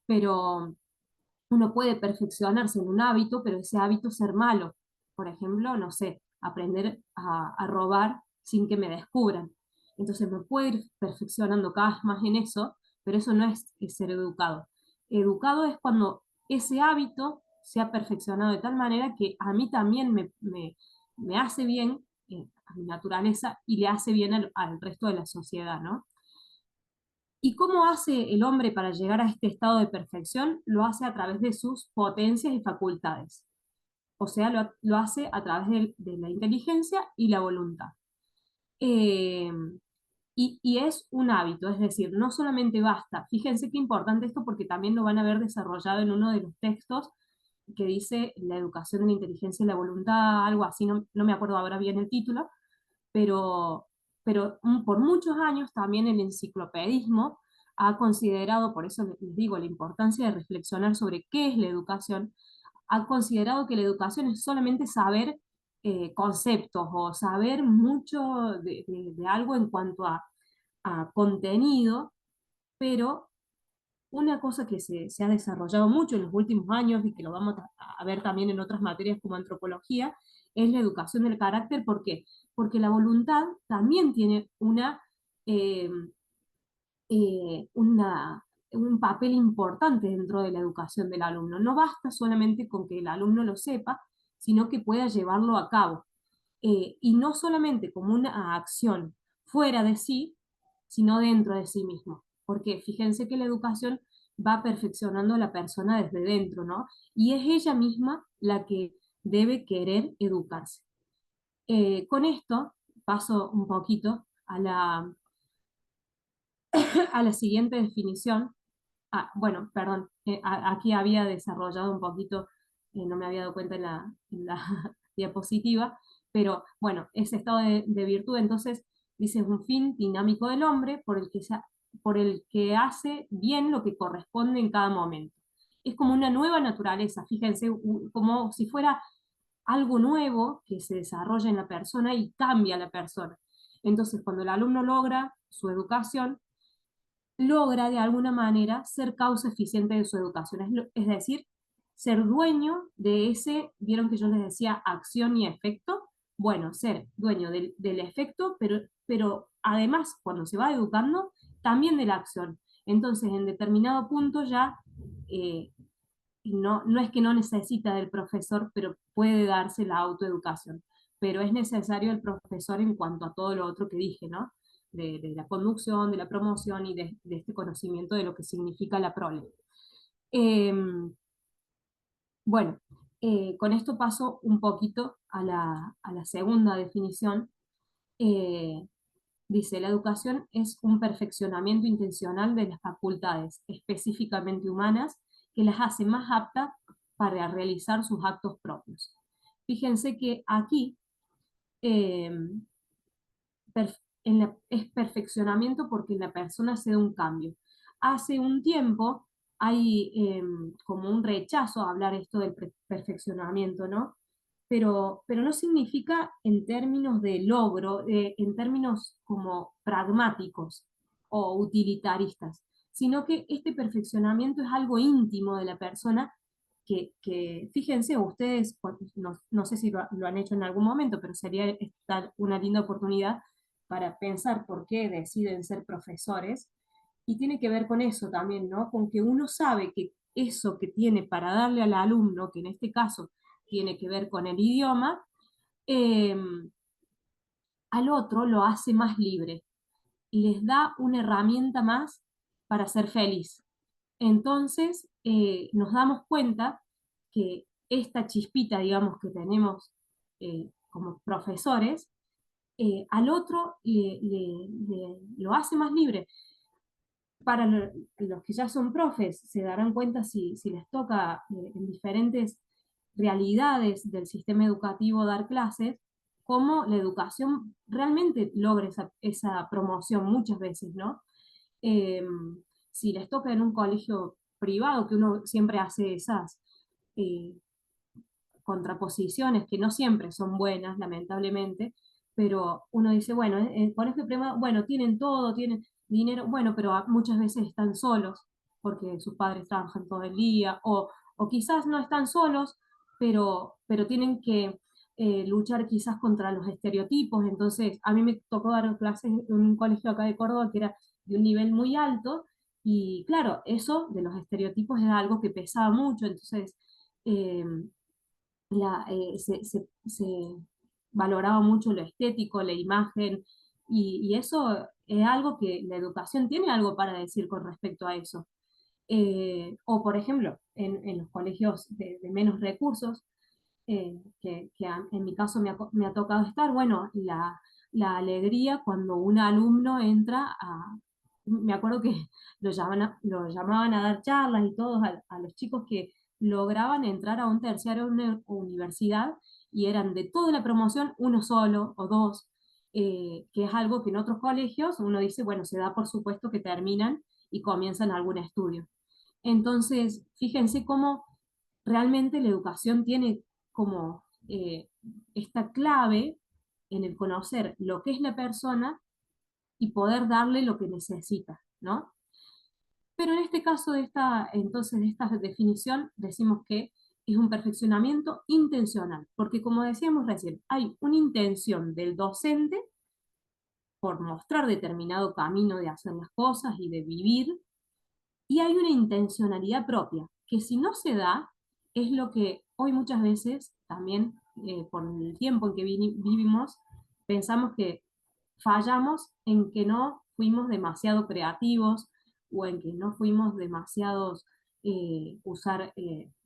pero uno puede perfeccionarse en un hábito, pero ese hábito ser malo. Por ejemplo, no sé, aprender a robar sin que me descubran. Entonces me puedo ir perfeccionando cada vez más en eso, pero eso no es ser educado. Educado es cuando ese hábito se ha perfeccionado de tal manera que a mí también me hace bien, a mi naturaleza, y le hace bien al resto de la sociedad, ¿no? ¿Y cómo hace el hombre para llegar a este estado de perfección? Lo hace a través de sus potencias y facultades. O sea, lo hace a través de la inteligencia y la voluntad. Eh, y es un hábito, es decir, no solamente basta. Fíjense qué importante esto porque también lo van a ver desarrollado en uno de los textos que dice la educación de la inteligencia y la voluntad, algo así, no me acuerdo ahora bien el título, pero, pero por muchos años también el enciclopedismo ha considerado, por eso les digo, la importancia de reflexionar sobre qué es la educación, ha considerado que la educación es solamente saber conceptos o saber mucho de algo en cuanto a contenido, pero una cosa que se ha desarrollado mucho en los últimos años y que lo vamos a ver también en otras materias como antropología, es la educación del carácter. ¿Por qué? Porque la voluntad también tiene eh, un papel importante dentro de la educación del alumno. No basta solamente con que el alumno lo sepa, sino que pueda llevarlo a cabo. Y no solamente como una acción fuera de sí, sino dentro de sí mismo. Porque fíjense que la educación va perfeccionando a la persona desde dentro, ¿no? Y es ella misma la que debe querer educarse. Con esto paso un poquito a la siguiente definición. Bueno, perdón, aquí había desarrollado un poquito, no me había dado cuenta en la diapositiva, pero bueno, ese estado de virtud, entonces, dice, es un fin dinámico del hombre por el que hace bien lo que corresponde en cada momento. Es como una nueva naturaleza, fíjense, como si fuera algo nuevo que se desarrolla en la persona y cambia a la persona. Entonces, cuando el alumno logra su educación, logra de alguna manera ser causa eficiente de su educación, es decir, ser dueño de ese, vieron que yo les decía acción y efecto, bueno, ser dueño del efecto, pero además cuando se va educando, también de la acción. Entonces, en determinado punto ya eh, no es que no necesita del profesor, pero puede darse la autoeducación. Pero es necesario el profesor en cuanto a todo lo otro que dije, ¿no? De la conducción, de la promoción y de este conocimiento de lo que significa la prole. Eh, bueno, con esto paso un poquito a la segunda definición. Eh, Dice, la educación es un perfeccionamiento intencional de las facultades específicamente humanas que las hace más aptas para realizar sus actos propios. Fíjense que aquí eh, es perfeccionamiento porque la persona hace un cambio. Hace un tiempo hay como un rechazo a hablar esto del perfeccionamiento, ¿no? Pero no significa en términos de logro, en términos como pragmáticos o utilitaristas, sino que este perfeccionamiento es algo íntimo de la persona fíjense ustedes, no sé si lo han hecho en algún momento, pero sería una linda oportunidad para pensar por qué deciden ser profesores, y tiene que ver con eso también, ¿no? Con que uno sabe que eso que tiene para darle al alumno, que en este caso tiene que ver con el idioma, eh, al otro lo hace más libre, les da una herramienta más para ser feliz. Entonces, nos damos cuenta que esta chispita, digamos, que tenemos como profesores, al otro lo hace más libre. Para los que ya son profes, se darán cuenta si les toca en diferentes realidades del sistema educativo dar clases, cómo la educación realmente logra esa promoción muchas veces, ¿no? Eh, si les toca en un colegio privado, que uno siempre hace esas eh, contraposiciones que no siempre son buenas, lamentablemente, pero uno dice, bueno, con este privado, bueno, tienen todo, tienen dinero, bueno, pero muchas veces están solos porque sus padres trabajan todo el día, o quizás no están solos, pero tienen que luchar quizás contra los estereotipos. Entonces, a mí me tocó dar clases en un colegio acá de Córdoba que era de un nivel muy alto, y claro, eso de los estereotipos era algo que pesaba mucho, entonces eh, se valoraba mucho lo estético, la imagen, y eso es algo que la educación tiene algo para decir con respecto a eso. O por ejemplo, en los colegios de menos recursos, en mi caso me ha tocado estar, bueno, la alegría cuando un alumno entra me acuerdo que lo llamaban a dar charlas y todos a los chicos que lograban entrar a un terciario una universidad, y eran de toda la promoción uno solo o dos, que es algo que en otros colegios uno dice, bueno, se da por supuesto que terminan y comienzan algún estudio. Entonces, fíjense cómo realmente la educación tiene como esta clave en el conocer lo que es la persona y poder darle lo que necesita, ¿no? Pero en este caso entonces de esta definición decimos que es un perfeccionamiento intencional, porque como decíamos recién, hay una intención del docente por mostrar determinado camino de hacer las cosas y de vivir, y hay una intencionalidad propia, que si no se da, es lo que hoy muchas veces también, por el tiempo en que vivimos, pensamos que fallamos en que no fuimos demasiado creativos, o en que no fuimos demasiados usar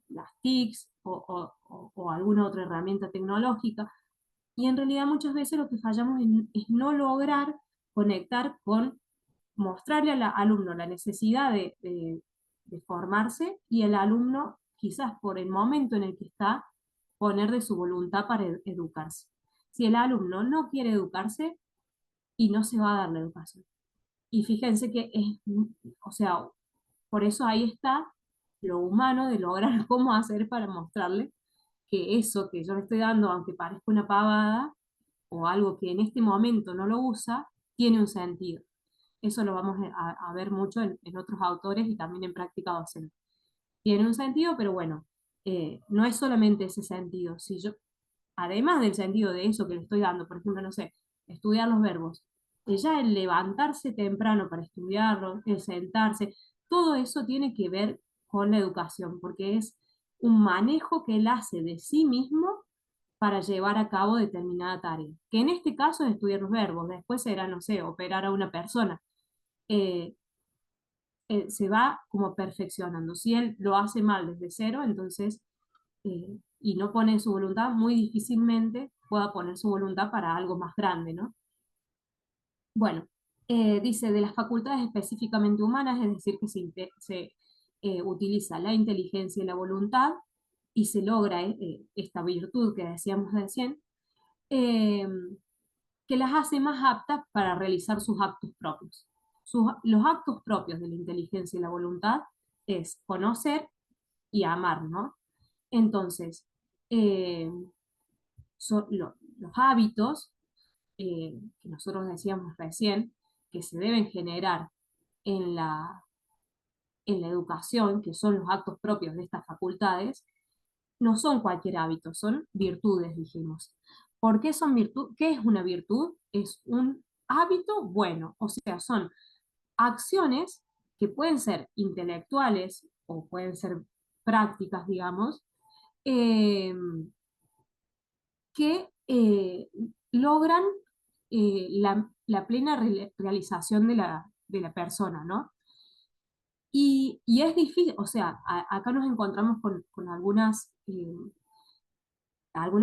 las TICs o alguna otra herramienta tecnológica, y en realidad muchas veces lo que fallamos es no lograr conectar con mostrarle al alumno la necesidad de formarse, y el alumno, quizás por el momento en el que está, poner de su voluntad para educarse. Si el alumno no quiere educarse, y no se va a dar la educación. Y fíjense que o sea, por eso ahí está lo humano de lograr cómo hacer para mostrarle que eso que yo le estoy dando, aunque parezca una pavada, o algo que en este momento no lo usa, tiene un sentido. Eso lo vamos a ver mucho en otros autores y también en práctica docente. Tiene un sentido, pero bueno, no es solamente ese sentido. Si yo, además del sentido de eso que le estoy dando, por ejemplo, no sé, estudiar los verbos, ya el levantarse temprano para estudiarlos, el sentarse, todo eso tiene que ver con la educación, porque es un manejo que él hace de sí mismo para llevar a cabo determinada tarea, que en este caso es estudiar los verbos, después será, no sé, operar a una persona. Eh, Se va como perfeccionando. Si él lo hace mal desde cero, entonces, y no pone su voluntad, muy difícilmente pueda poner su voluntad para algo más grande, ¿no? Bueno, dice de las facultades específicamente humanas, es decir, que se utiliza la inteligencia y la voluntad, y se logra esta virtud que decíamos recién, eh, que las hace más aptas para realizar sus actos propios. Los actos propios de la inteligencia y la voluntad es conocer y amar, ¿no? Entonces, eh, los hábitos que nosotros decíamos recién, que se deben generar en en la educación, que son los actos propios de estas facultades, no son cualquier hábito, son virtudes, dijimos. ¿Por qué son virtudes? ¿Qué es una virtud? Es un hábito bueno, o sea, son acciones que pueden ser intelectuales o pueden ser prácticas, digamos, eh, que logran la plena realización de la persona, ¿no? Y es difícil, o sea, acá nos encontramos con algunas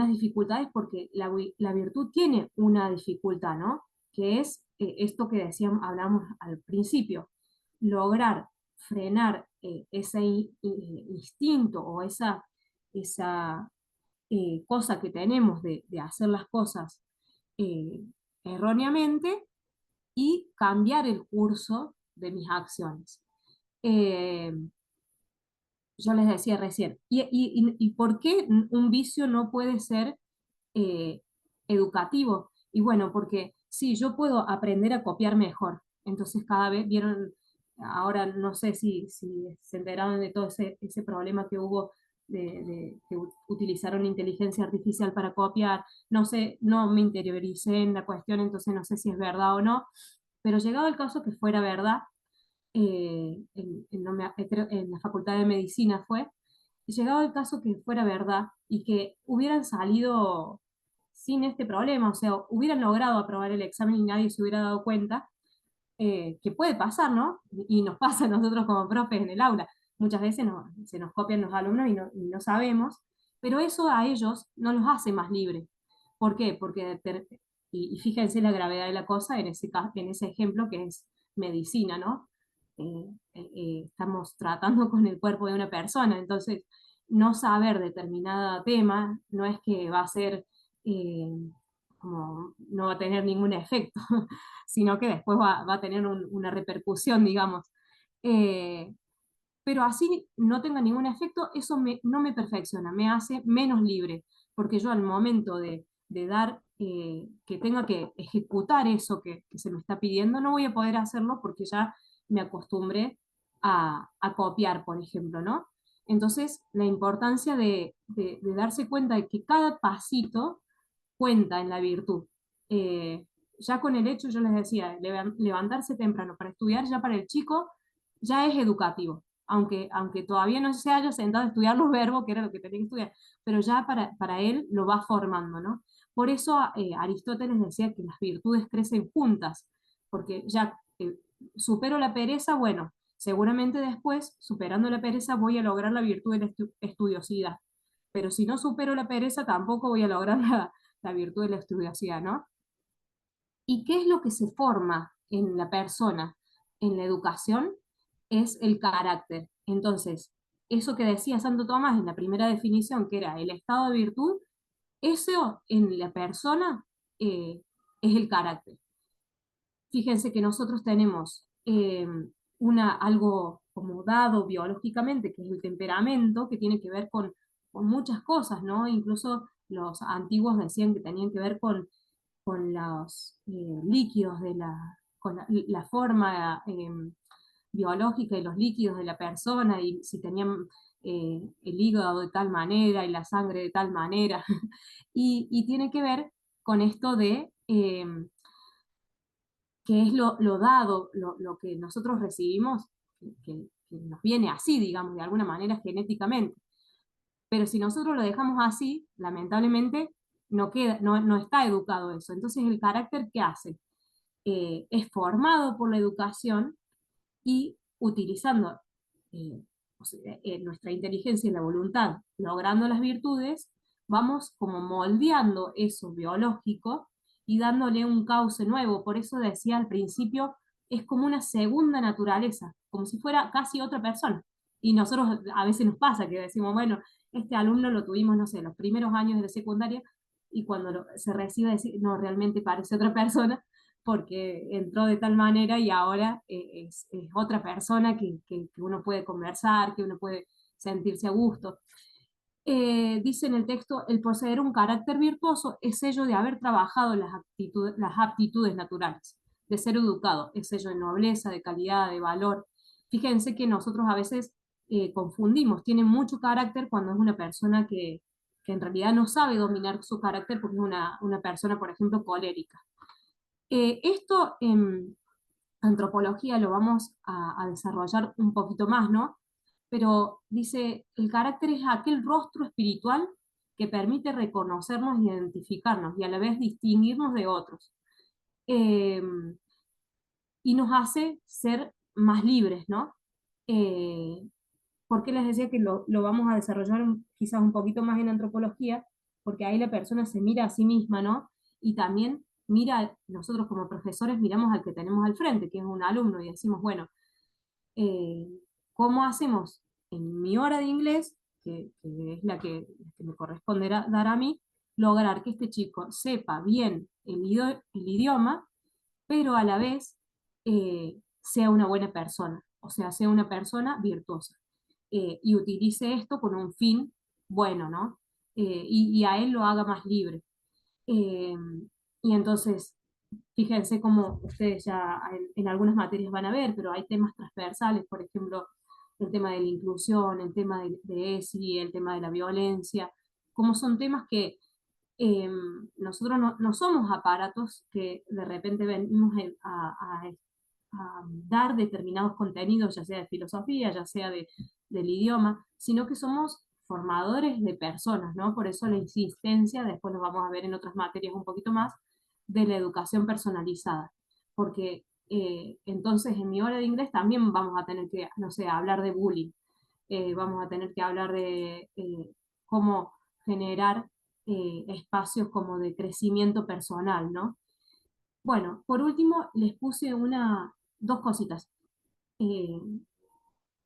dificultades porque la virtud tiene una dificultad, ¿no? Que es esto que decíamos, hablamos al principio, lograr frenar ese instinto o esa cosa que tenemos de hacer las cosas eh, erróneamente y cambiar el curso de mis acciones. Eh, yo les decía recién, ¿y por qué un vicio no puede ser eh, educativo? Y bueno, porque sí, yo puedo aprender a copiar mejor. Entonces cada vez vieron, ahora no sé si se enteraron de todo ese problema que hubo de que utilizaron inteligencia artificial para copiar. No sé, no me interioricé en la cuestión, entonces no sé si es verdad o no, pero llegado el caso que fuera verdad, no creo, en la Facultad de Medicina fue, y llegado el caso que fuera verdad y que hubieran salido sin este problema, o sea, hubieran logrado aprobar el examen y nadie se hubiera dado cuenta, que puede pasar, ¿no? Y nos pasa a nosotros como profes en el aula. Muchas veces se nos copian los alumnos y no sabemos, pero eso a ellos no los hace más libres. ¿Por qué? Porque, y fíjense la gravedad de la cosa en ese ejemplo que es medicina, ¿no? Estamos tratando con el cuerpo de una persona, entonces no saber determinado tema no es que va a ser como no va a tener ningún efecto, sino que después va a tener una repercusión, digamos. Eh, pero así no tenga ningún efecto, eso no me perfecciona, me hace menos libre, porque yo al momento de dar, que tenga que ejecutar eso que se me está pidiendo, no voy a poder hacerlo porque ya me acostumbré a copiar, por ejemplo, ¿no? Entonces, la importancia de darse cuenta de que cada pasito cuenta en la virtud. Ya con el hecho, yo les decía, levantarse temprano para estudiar, ya para el chico, ya es educativo, aunque todavía no se haya sentado a estudiar los verbos, que era lo que tenía que estudiar, pero ya para él lo va formando, ¿no? Por eso Aristóteles decía que las virtudes crecen juntas, porque ya supero la pereza, bueno, seguramente después, superando la pereza, voy a lograr la virtud de la estudiosidad, pero si no supero la pereza, tampoco voy a lograr la virtud de la estudiosidad, ¿no? ¿Y qué es lo que se forma en la persona, en la educación? Es el carácter. Entonces, eso que decía Santo Tomás en la primera definición, que era el estado de virtud, eso en la persona es el carácter. Fíjense que nosotros tenemos algo como dado biológicamente, que es el temperamento, que tiene que ver con muchas cosas, ¿no? Incluso los antiguos decían que tenían que ver con los líquidos con la forma biológica de los líquidos de la persona y si tenían el hígado de tal manera y la sangre de tal manera. Y tiene que ver con esto de que es lo dado, lo que nosotros recibimos, que nos viene así, digamos, de alguna manera genéticamente. Pero si nosotros lo dejamos así, lamentablemente no está educado eso. Entonces el carácter que hace es formado por la educación y utilizando o sea, nuestra inteligencia y la voluntad, logrando las virtudes, vamos como moldeando eso biológico y dándole un cauce nuevo. Por eso decía al principio, es como una segunda naturaleza, como si fuera casi otra persona. Y nosotros a veces nos pasa que decimos, bueno, este alumno lo tuvimos, no sé, los primeros años de la secundaria, y cuando se recibe decir, no, realmente parece otra persona, porque entró de tal manera y ahora es otra persona que uno puede conversar, que uno puede sentirse a gusto. Dice en el texto, el poseer un carácter virtuoso es sello de haber trabajado las aptitudes naturales, de ser educado, es sello de nobleza, de calidad, de valor. Fíjense que nosotros a veces confundimos, tiene mucho carácter cuando es una persona que en realidad no sabe dominar su carácter porque es una persona, por ejemplo, colérica. Esto en antropología lo vamos a desarrollar un poquito más, ¿no? Pero dice, el carácter es aquel rostro espiritual que permite reconocernos y identificarnos y a la vez distinguirnos de otros. Eh, y nos hace ser más libres, ¿no? Eh, ¿Por qué les decía que lo vamos a desarrollar quizás un poquito más en antropología? Porque ahí la persona se mira a sí misma, ¿no? Y también mira, nosotros como profesores miramos al que tenemos al frente, que es un alumno, y decimos, bueno, eh, ¿cómo hacemos en mi hora de inglés, que es la que me corresponde dar a mí, lograr que este chico sepa bien el idioma, pero a la vez sea una buena persona, o sea, sea una persona virtuosa, y utilice esto con un fin bueno, ¿no? Y a él lo haga más libre. Eh, y entonces, fíjense cómo ustedes ya en algunas materias van a ver, pero hay temas transversales, por ejemplo, el tema de la inclusión, el tema de ESI, el tema de la violencia, como son temas que eh, nosotros no somos aparatos que de repente venimos a dar determinados contenidos, ya sea de filosofía, ya sea del idioma, sino que somos formadores de personas, ¿no? Por eso la insistencia, después lo vamos a ver en otras materias un poquito más, de la educación personalizada, porque entonces en mi hora de inglés también vamos a tener que, no sé, hablar de bullying, vamos a tener que hablar de cómo generar espacios como de crecimiento personal, ¿no? Bueno, por último, les puse dos cositas. Eh,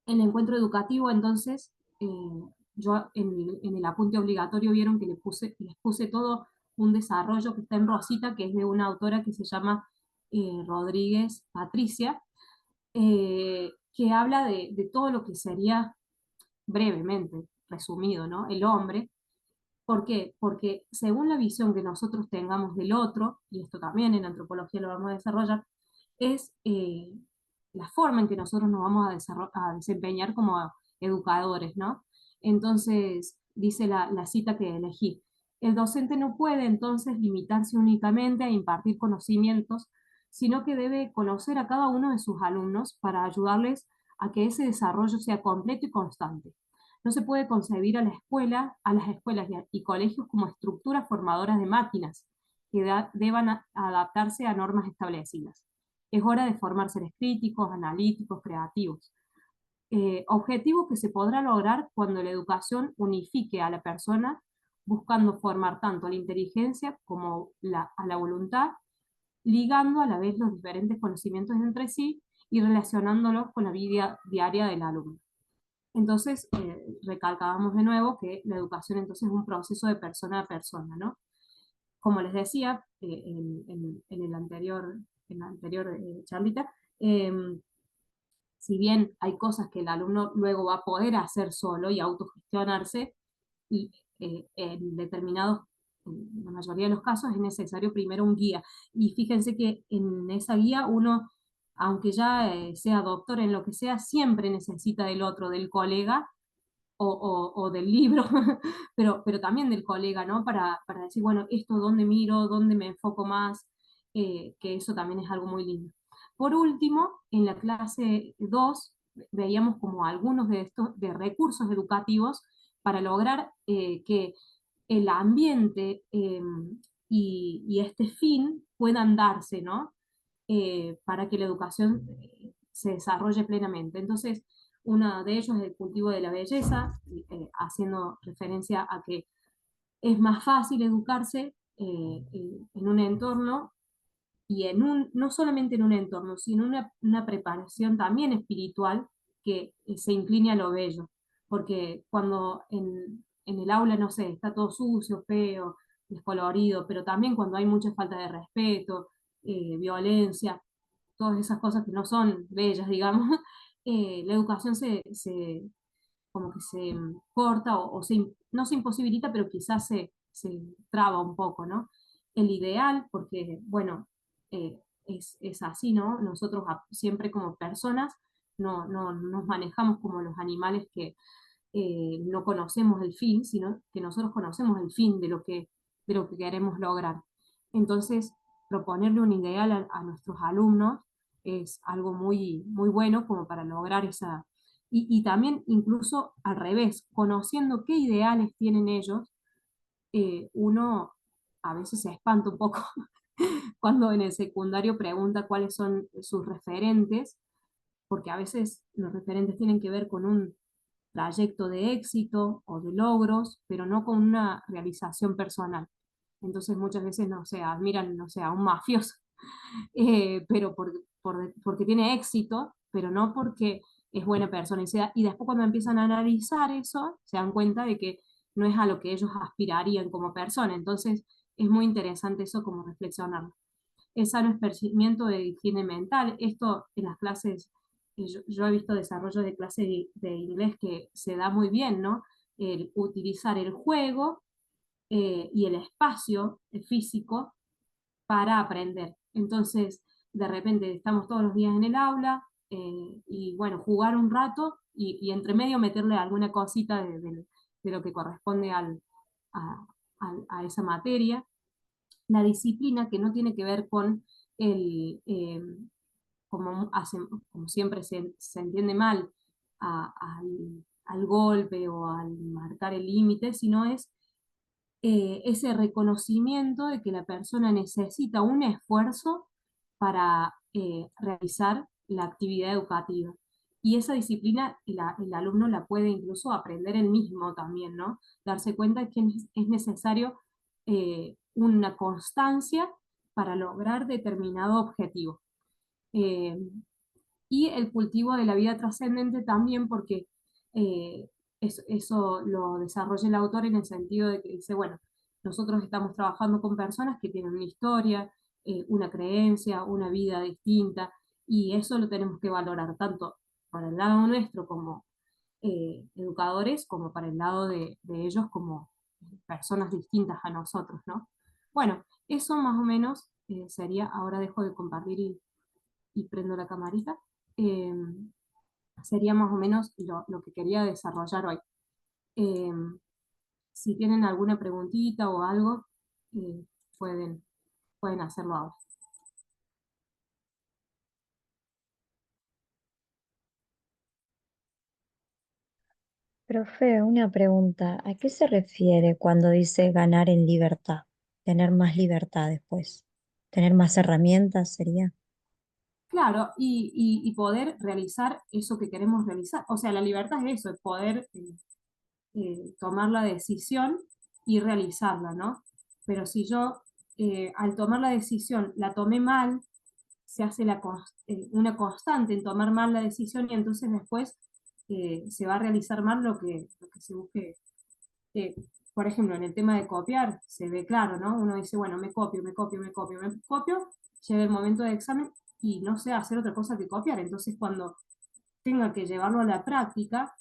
el encuentro educativo, entonces, yo en el apunte obligatorio vieron que les puse todo un desarrollo que está en rosita, que es de una autora que se llama Rodríguez Patricia, que habla de todo lo que sería brevemente resumido, ¿no? El hombre. ¿Por qué? Porque según la visión que nosotros tengamos del otro, y esto también en antropología lo vamos a desarrollar, es la forma en que nosotros nos vamos a desempeñar como educadores, ¿no? Entonces, dice la cita que elegí, el docente no puede entonces limitarse únicamente a impartir conocimientos, sino que debe conocer a cada uno de sus alumnos para ayudarles a que ese desarrollo sea completo y constante. No se puede concebir a las escuelas y colegios como estructuras formadoras de máquinas que deban adaptarse a normas establecidas. Es hora de formar seres críticos, analíticos, creativos. Objetivo que se podrá lograr cuando la educación unifique a la persona, buscando formar tanto a la inteligencia como a la voluntad, ligando a la vez los diferentes conocimientos entre sí y relacionándolos con la vida diaria del alumno. Entonces, recalcábamos de nuevo que la educación entonces es un proceso de persona a persona, ¿no? Como les decía en la anterior charlita, si bien hay cosas que el alumno luego va a poder hacer solo y autogestionarse, y en la mayoría de los casos es necesario primero un guía. Y fíjense que en esa guía uno, aunque ya sea doctor en lo que sea, siempre necesita del otro, del colega o del libro, pero también del colega, ¿no? Para decir, bueno, esto dónde miro, dónde me enfoco más, que eso también es algo muy lindo. Por último, en la clase 2 veíamos como algunos de estos de recursos educativos para lograr que el ambiente y este fin puedan darse, ¿no? Para que la educación se desarrolle plenamente. Entonces, uno de ellos es el cultivo de la belleza, haciendo referencia a que es más fácil educarse en un entorno y no solamente en un entorno, sino una preparación también espiritual que se incline a lo bello. Porque cuando en el aula, no sé, está todo sucio, feo, descolorido, pero también cuando hay mucha falta de respeto, violencia, todas esas cosas que no son bellas, digamos, la educación como que se corta o no se imposibilita, pero quizás se traba un poco, ¿no? El ideal, porque, bueno, es así, ¿no? Nosotros siempre como personas no nos manejamos como los animales que no conocemos el fin, sino que nosotros conocemos el fin de lo que queremos lograr. Entonces, proponerle un ideal a nuestros alumnos es algo muy, muy bueno como para lograr esa. Y también incluso al revés, conociendo qué ideales tienen ellos, uno a veces se espanta un poco cuando en el secundario pregunta cuáles son sus referentes, porque a veces los referentes tienen que ver con un trayecto de éxito o de logros, pero no con una realización personal. Entonces muchas veces, no sé, admiran, no sé, a un mafioso, pero porque tiene éxito, pero no porque es buena persona. Y después cuando empiezan a analizar eso, se dan cuenta de que no es a lo que ellos aspirarían como persona. Entonces es muy interesante eso como reflexionar. El sano esparcimiento de higiene mental. Esto en las clases, yo he visto desarrollo de clases de inglés que se da muy bien, ¿no? El utilizar el juego y el espacio físico para aprender. Entonces, de repente estamos todos los días en el aula y bueno, jugar un rato y entre medio meterle alguna cosita de lo que corresponde a, a esa materia. La disciplina que no tiene que ver con el, como siempre se entiende mal, al golpe o al marcar el límite, sino es ese reconocimiento de que la persona necesita un esfuerzo para realizar la actividad educativa. Y esa disciplina el alumno la puede incluso aprender él mismo también, ¿no? Darse cuenta de que es necesario una constancia para lograr determinado objetivo. Eh, y el cultivo de la vida trascendente también porque eh, eso lo desarrolla el autor en el sentido de que dice, bueno, nosotros estamos trabajando con personas que tienen una historia, una creencia, una vida distinta, y eso lo tenemos que valorar tanto para el lado nuestro como educadores, como para el lado de ellos como personas distintas a nosotros, ¿no? Bueno, eso más o menos sería, ahora dejo de compartir y prendo la camarita, eh, sería más o menos lo que quería desarrollar hoy. Eh, si tienen alguna preguntita o algo, eh, pueden, pueden hacerlo ahora. Profe, una pregunta. ¿A qué se refiere cuando dice ganar en libertad? Tener más libertad después. ¿Tener más herramientas sería? Claro, y poder realizar eso que queremos realizar. O sea, la libertad es eso, es poder tomar la decisión y realizarla, ¿no? Pero si yo al tomar la decisión la tomé mal, se hace una constante en tomar mal la decisión y entonces después se va a realizar mal lo que se busque. Eh, por ejemplo, en el tema de copiar, se ve claro, ¿no? Uno dice, bueno, me copio, me copio, me copio, me copio, llega el momento de examen y no sé hacer otra cosa que copiar. Entonces, cuando tenga que llevarlo a la práctica,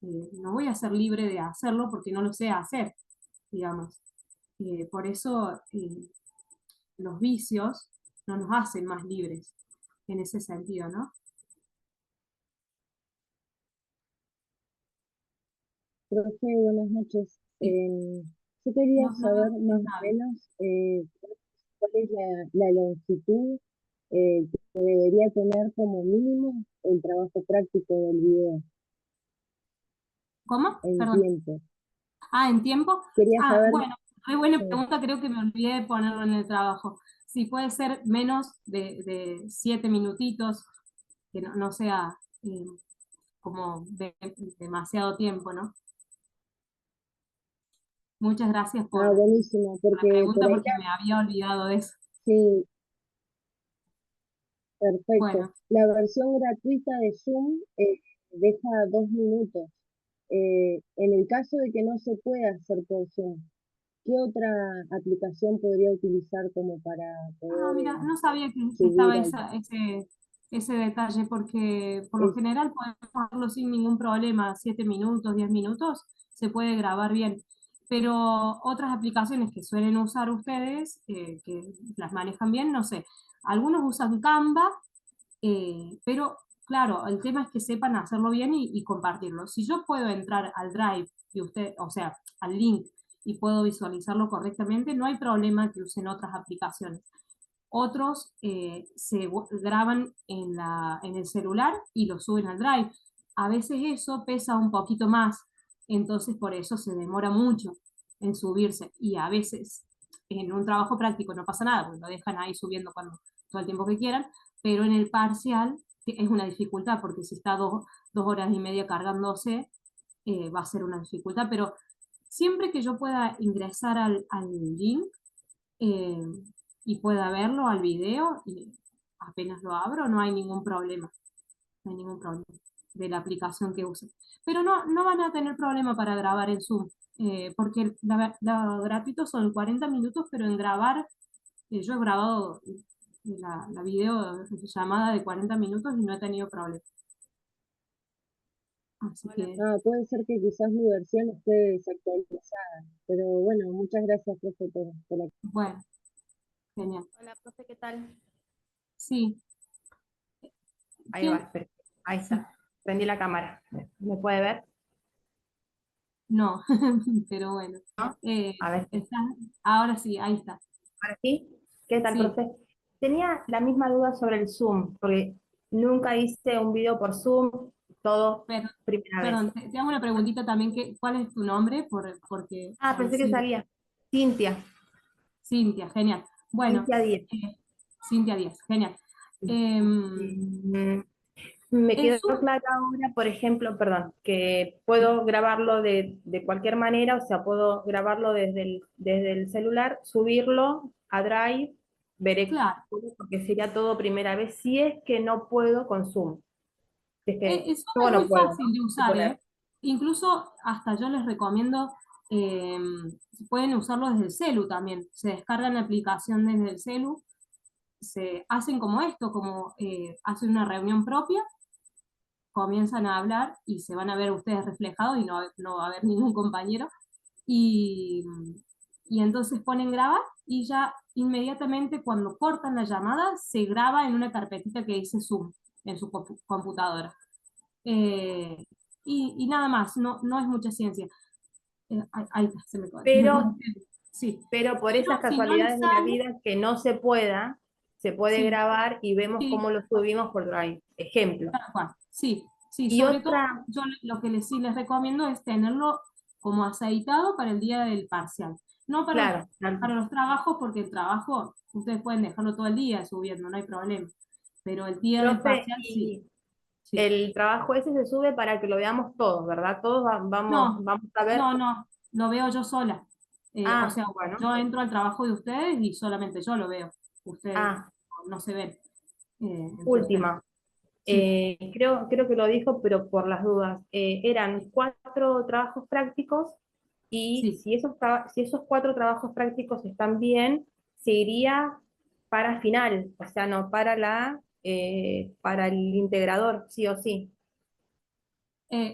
no voy a ser libre de hacerlo porque no lo sé hacer, digamos. Por eso los vicios no nos hacen más libres en ese sentido, ¿no? Profe, buenas noches. Sí, Yo quería no lo saber más o sabe. menos cuál es la longitud que debería tener como mínimo el trabajo práctico del video ¿Cómo? en Perdón. tiempo. Ah, ¿en tiempo? Quería Ah, saber, bueno, muy buena eh, pregunta, creo que me olvidé de ponerlo en el trabajo. Si puede ser menos de 7 minutitos, que no sea como demasiado tiempo, ¿no? Muchas gracias buenísimo, por la porque por pregunta ahí porque me había olvidado de eso. sí, perfecto. Bueno, La versión gratuita de Zoom deja 2 minutos. En el caso de que no se pueda hacer por Zoom, ¿qué otra aplicación podría utilizar como para Ah, poder mira, no sabía que subir estaba al... ese detalle, porque por lo es- general podemos hacerlo sin ningún problema, 7 minutos, 10 minutos, se puede grabar bien. Pero otras aplicaciones que suelen usar ustedes, que las manejan bien, no sé, algunos usan Canva, pero claro, el tema es que sepan hacerlo bien y compartirlo. Si yo puedo entrar al Drive y usted, o sea, al link y puedo visualizarlo correctamente, no hay problema que usen otras aplicaciones. Otros graban en el celular y lo suben al Drive. A veces eso pesa un poquito más, entonces por eso se demora mucho en subirse. Y a veces en un trabajo práctico no pasa nada, porque lo dejan ahí subiendo todo el tiempo que quieran, pero en el parcial es una dificultad, porque si está 2 horas y media cargándose, va a ser una dificultad. Pero siempre que yo pueda ingresar al link, eh, y pueda verlo al video, y apenas lo abro, no hay ningún problema, no hay ningún problema de la aplicación que usen. Pero no van a tener problema para grabar en Zoom, porque lo gratuito son 40 minutos, pero en grabar, yo he grabado la video llamada de 40 minutos y no he tenido problema. Así que, Ah, puede ser que quizás mi versión esté desactualizada, pero bueno, muchas gracias, profe, por la... bueno, genial. Hola, profe, ¿qué tal? Sí, Ahí ¿quién? va, perfecto. Ahí está. Prendí la cámara. ¿Me puede ver? No, pero bueno. ¿No? Eh, A ver, ahora sí, ahí está. ¿ahora sí? ¿Qué tal, Sí, profe? Tenía la misma duda sobre el Zoom, porque nunca hice un video por Zoom, todo pero, primera vez. perdón, te hago una preguntita también, ¿cuál es tu nombre? Porque Ah, pensé que sí, sabía. Cintia, Cintia, genial. Bueno, Cintia 10. Cintia Díaz, genial. Em, Mm, Me el quedó Zoom, claro ahora, por ejemplo, perdón, que puedo grabarlo de cualquier manera, o sea, puedo grabarlo desde el celular, subirlo a Drive, veré claro, cómo, porque sería todo primera vez, si es que no puedo con Zoom. Si es que el Zoom yo es no muy puedo, ¿no? fácil de usar, Suponer. ¿eh? Incluso hasta yo les recomiendo, pueden usarlo desde el celu también. Se descargan la aplicación desde el celu, se hacen como esto, como hacen una reunión propia, comienzan a hablar y se van a ver ustedes reflejados y no va a haber ningún compañero. Y, y entonces ponen grabar y ya inmediatamente cuando cortan la llamada se graba en una carpetita que dice Zoom en su computadora. Eh, y nada más, no es mucha ciencia. Ahí está, se me Pero, Sí, pero por pero esas si no les casualidades de la sale, vida que no se pueda, se puede sí, grabar y vemos sí, cómo lo subimos por Drive. Ejemplo. tal cual. Sí, sí, Y sobre todo otra, yo lo que sí les recomiendo es tenerlo como aceitado para el día del parcial. No claro, para los trabajos, porque el trabajo ustedes pueden dejarlo todo el día subiendo, no hay problema. Pero el día del profe, parcial sí, y sí. el trabajo ese se sube para que lo veamos todos, ¿verdad? Todos No, vamos a ver. no, lo veo yo sola. O Ah, sea, bueno. yo entro al trabajo de ustedes y solamente yo lo veo. Ustedes Ah, no se ven entre ustedes. última. Sí, Creo que lo dijo, pero por las dudas. Eran 4 trabajos prácticos y sí. si esos 4 trabajos prácticos están bien, se iría para final, o sea, no para para el integrador, sí o sí.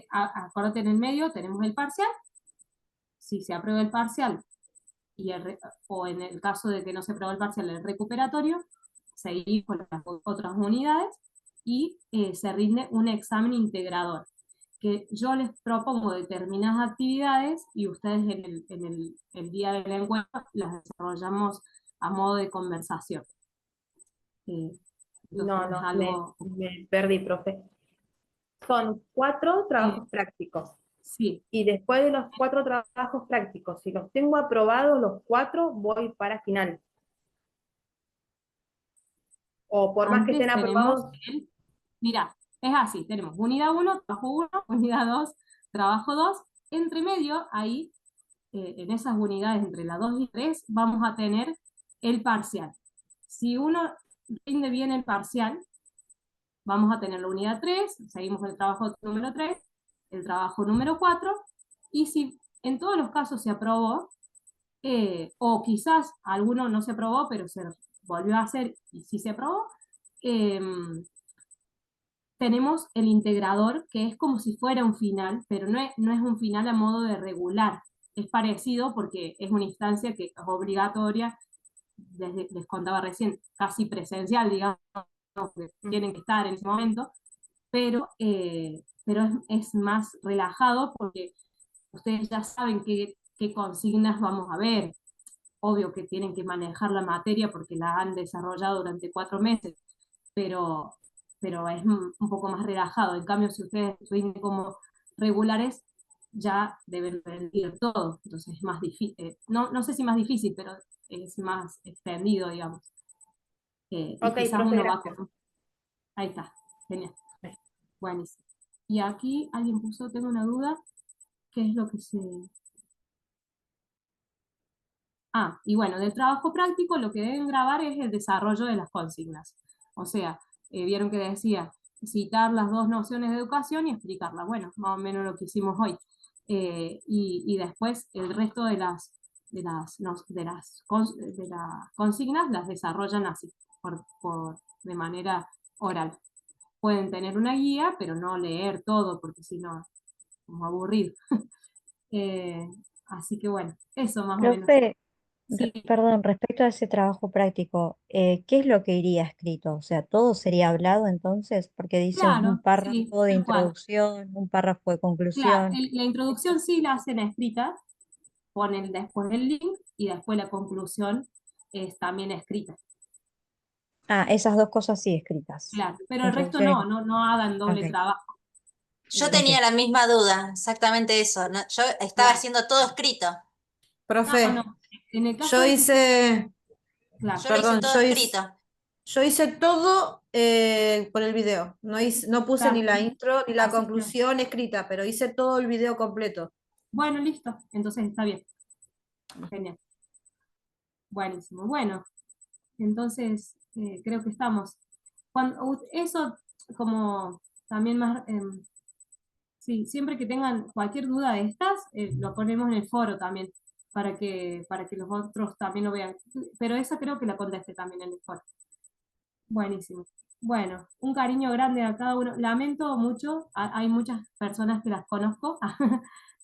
Acuérdate, en el medio tenemos el parcial. Si se aprueba el parcial o en el caso de que no se apruebe el parcial, el recuperatorio, seguimos con las otras unidades y se rinde un examen integrador, que yo les propongo determinadas actividades y ustedes el día de la encuesta las desarrollamos a modo de conversación. Entonces No, no es no, algo... me perdí, profe. Son 4 eh, trabajos prácticos. sí, Y después de los 4 trabajos prácticos, si los tengo aprobados los 4, voy para final. O por más que estén antes tenemos aprobados, mira, es así, tenemos unidad 1, trabajo 1, unidad 2, trabajo 2. Entre medio, ahí, en esas unidades entre la 2 y 3, vamos a tener el parcial. Si uno rinde bien el parcial, vamos a tener la unidad 3, seguimos el trabajo número 3, el trabajo número 4, y si en todos los casos se aprobó, o quizás alguno no se aprobó, pero se volvió a hacer y sí se aprobó. Tenemos el integrador, que es como si fuera un final, pero no es un final a modo de regular. Es parecido porque es una instancia que es obligatoria, les contaba recién, casi presencial, digamos, que tienen que estar en ese momento, pero es más relajado porque ustedes ya saben qué consignas vamos a ver. Obvio que tienen que manejar la materia porque la han desarrollado durante 4 meses, pero, pero es un poco más relajado. En cambio, si ustedes rinden como regulares, ya deben rendir todo. Entonces es más difícil, no sé si más difícil, pero es más extendido, digamos. Y Ok, quizás profe, uno va gracias. con... Ahí está, genial. Buenísimo. Y aquí alguien puso, tengo una duda, ¿qué es lo que se...? Ah, y bueno, del trabajo práctico lo que deben grabar es el desarrollo de las consignas. O sea, vieron que decía citar las 2 nociones de educación y explicarlas. Bueno, más o menos lo que hicimos hoy. Y después el resto de las consignas las desarrollan así, de manera oral. Pueden tener una guía, pero no leer todo, porque si no, es como aburrido. Así que bueno, eso más o menos. Profe, Sí, perdón, respecto a ese trabajo práctico, ¿qué es lo que iría escrito? O sea, ¿todo sería hablado entonces? Porque dice un claro, sí, párrafo de tal cual. introducción, un párrafo de Claro, conclusión. la introducción sí la hacen escrita, ponen después el link y después la conclusión es también escrita. Ah, esas dos cosas sí escritas. Claro, pero el resto Introducción y... no hagan doble Ok, trabajo. Yo ok. tenía la misma duda, exactamente eso. Yo estaba Claro, haciendo todo escrito. no, Profe, en el caso yo de que, hice, claro, Yo lo hice perdón, todo escrito. yo hice todo por el video. No puse ni claro, la intro ni la así que, conclusión escrita, pero hice todo el video completo. bueno, listo, entonces está bien, genial, buenísimo. Bueno, entonces creo que estamos. Eso como también más, sí, siempre que tengan cualquier duda de estas, lo ponemos en el foro también, para que los otros también lo vean. Pero esa creo que la contesté también en el foro. Buenísimo. Bueno, un cariño grande a cada uno. Lamento mucho, hay muchas personas que las conozco,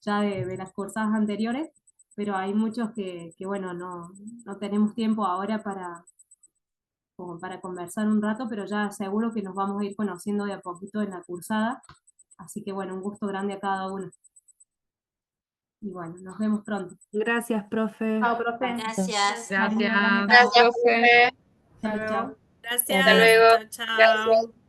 ya de las cursadas anteriores, pero hay muchos que bueno, no tenemos tiempo ahora como para conversar un rato, pero ya seguro que nos vamos a ir conociendo de a poquito en la cursada. Así que bueno, un gusto grande a cada uno. Y bueno, nos vemos pronto. Gracias, profe. Chao, profe. Gracias. Cariño grande Gracias. para Gracias, todos. profe. Hasta Chau, luego. chau. Hasta Gracias, luego. chao, Gracias. chao.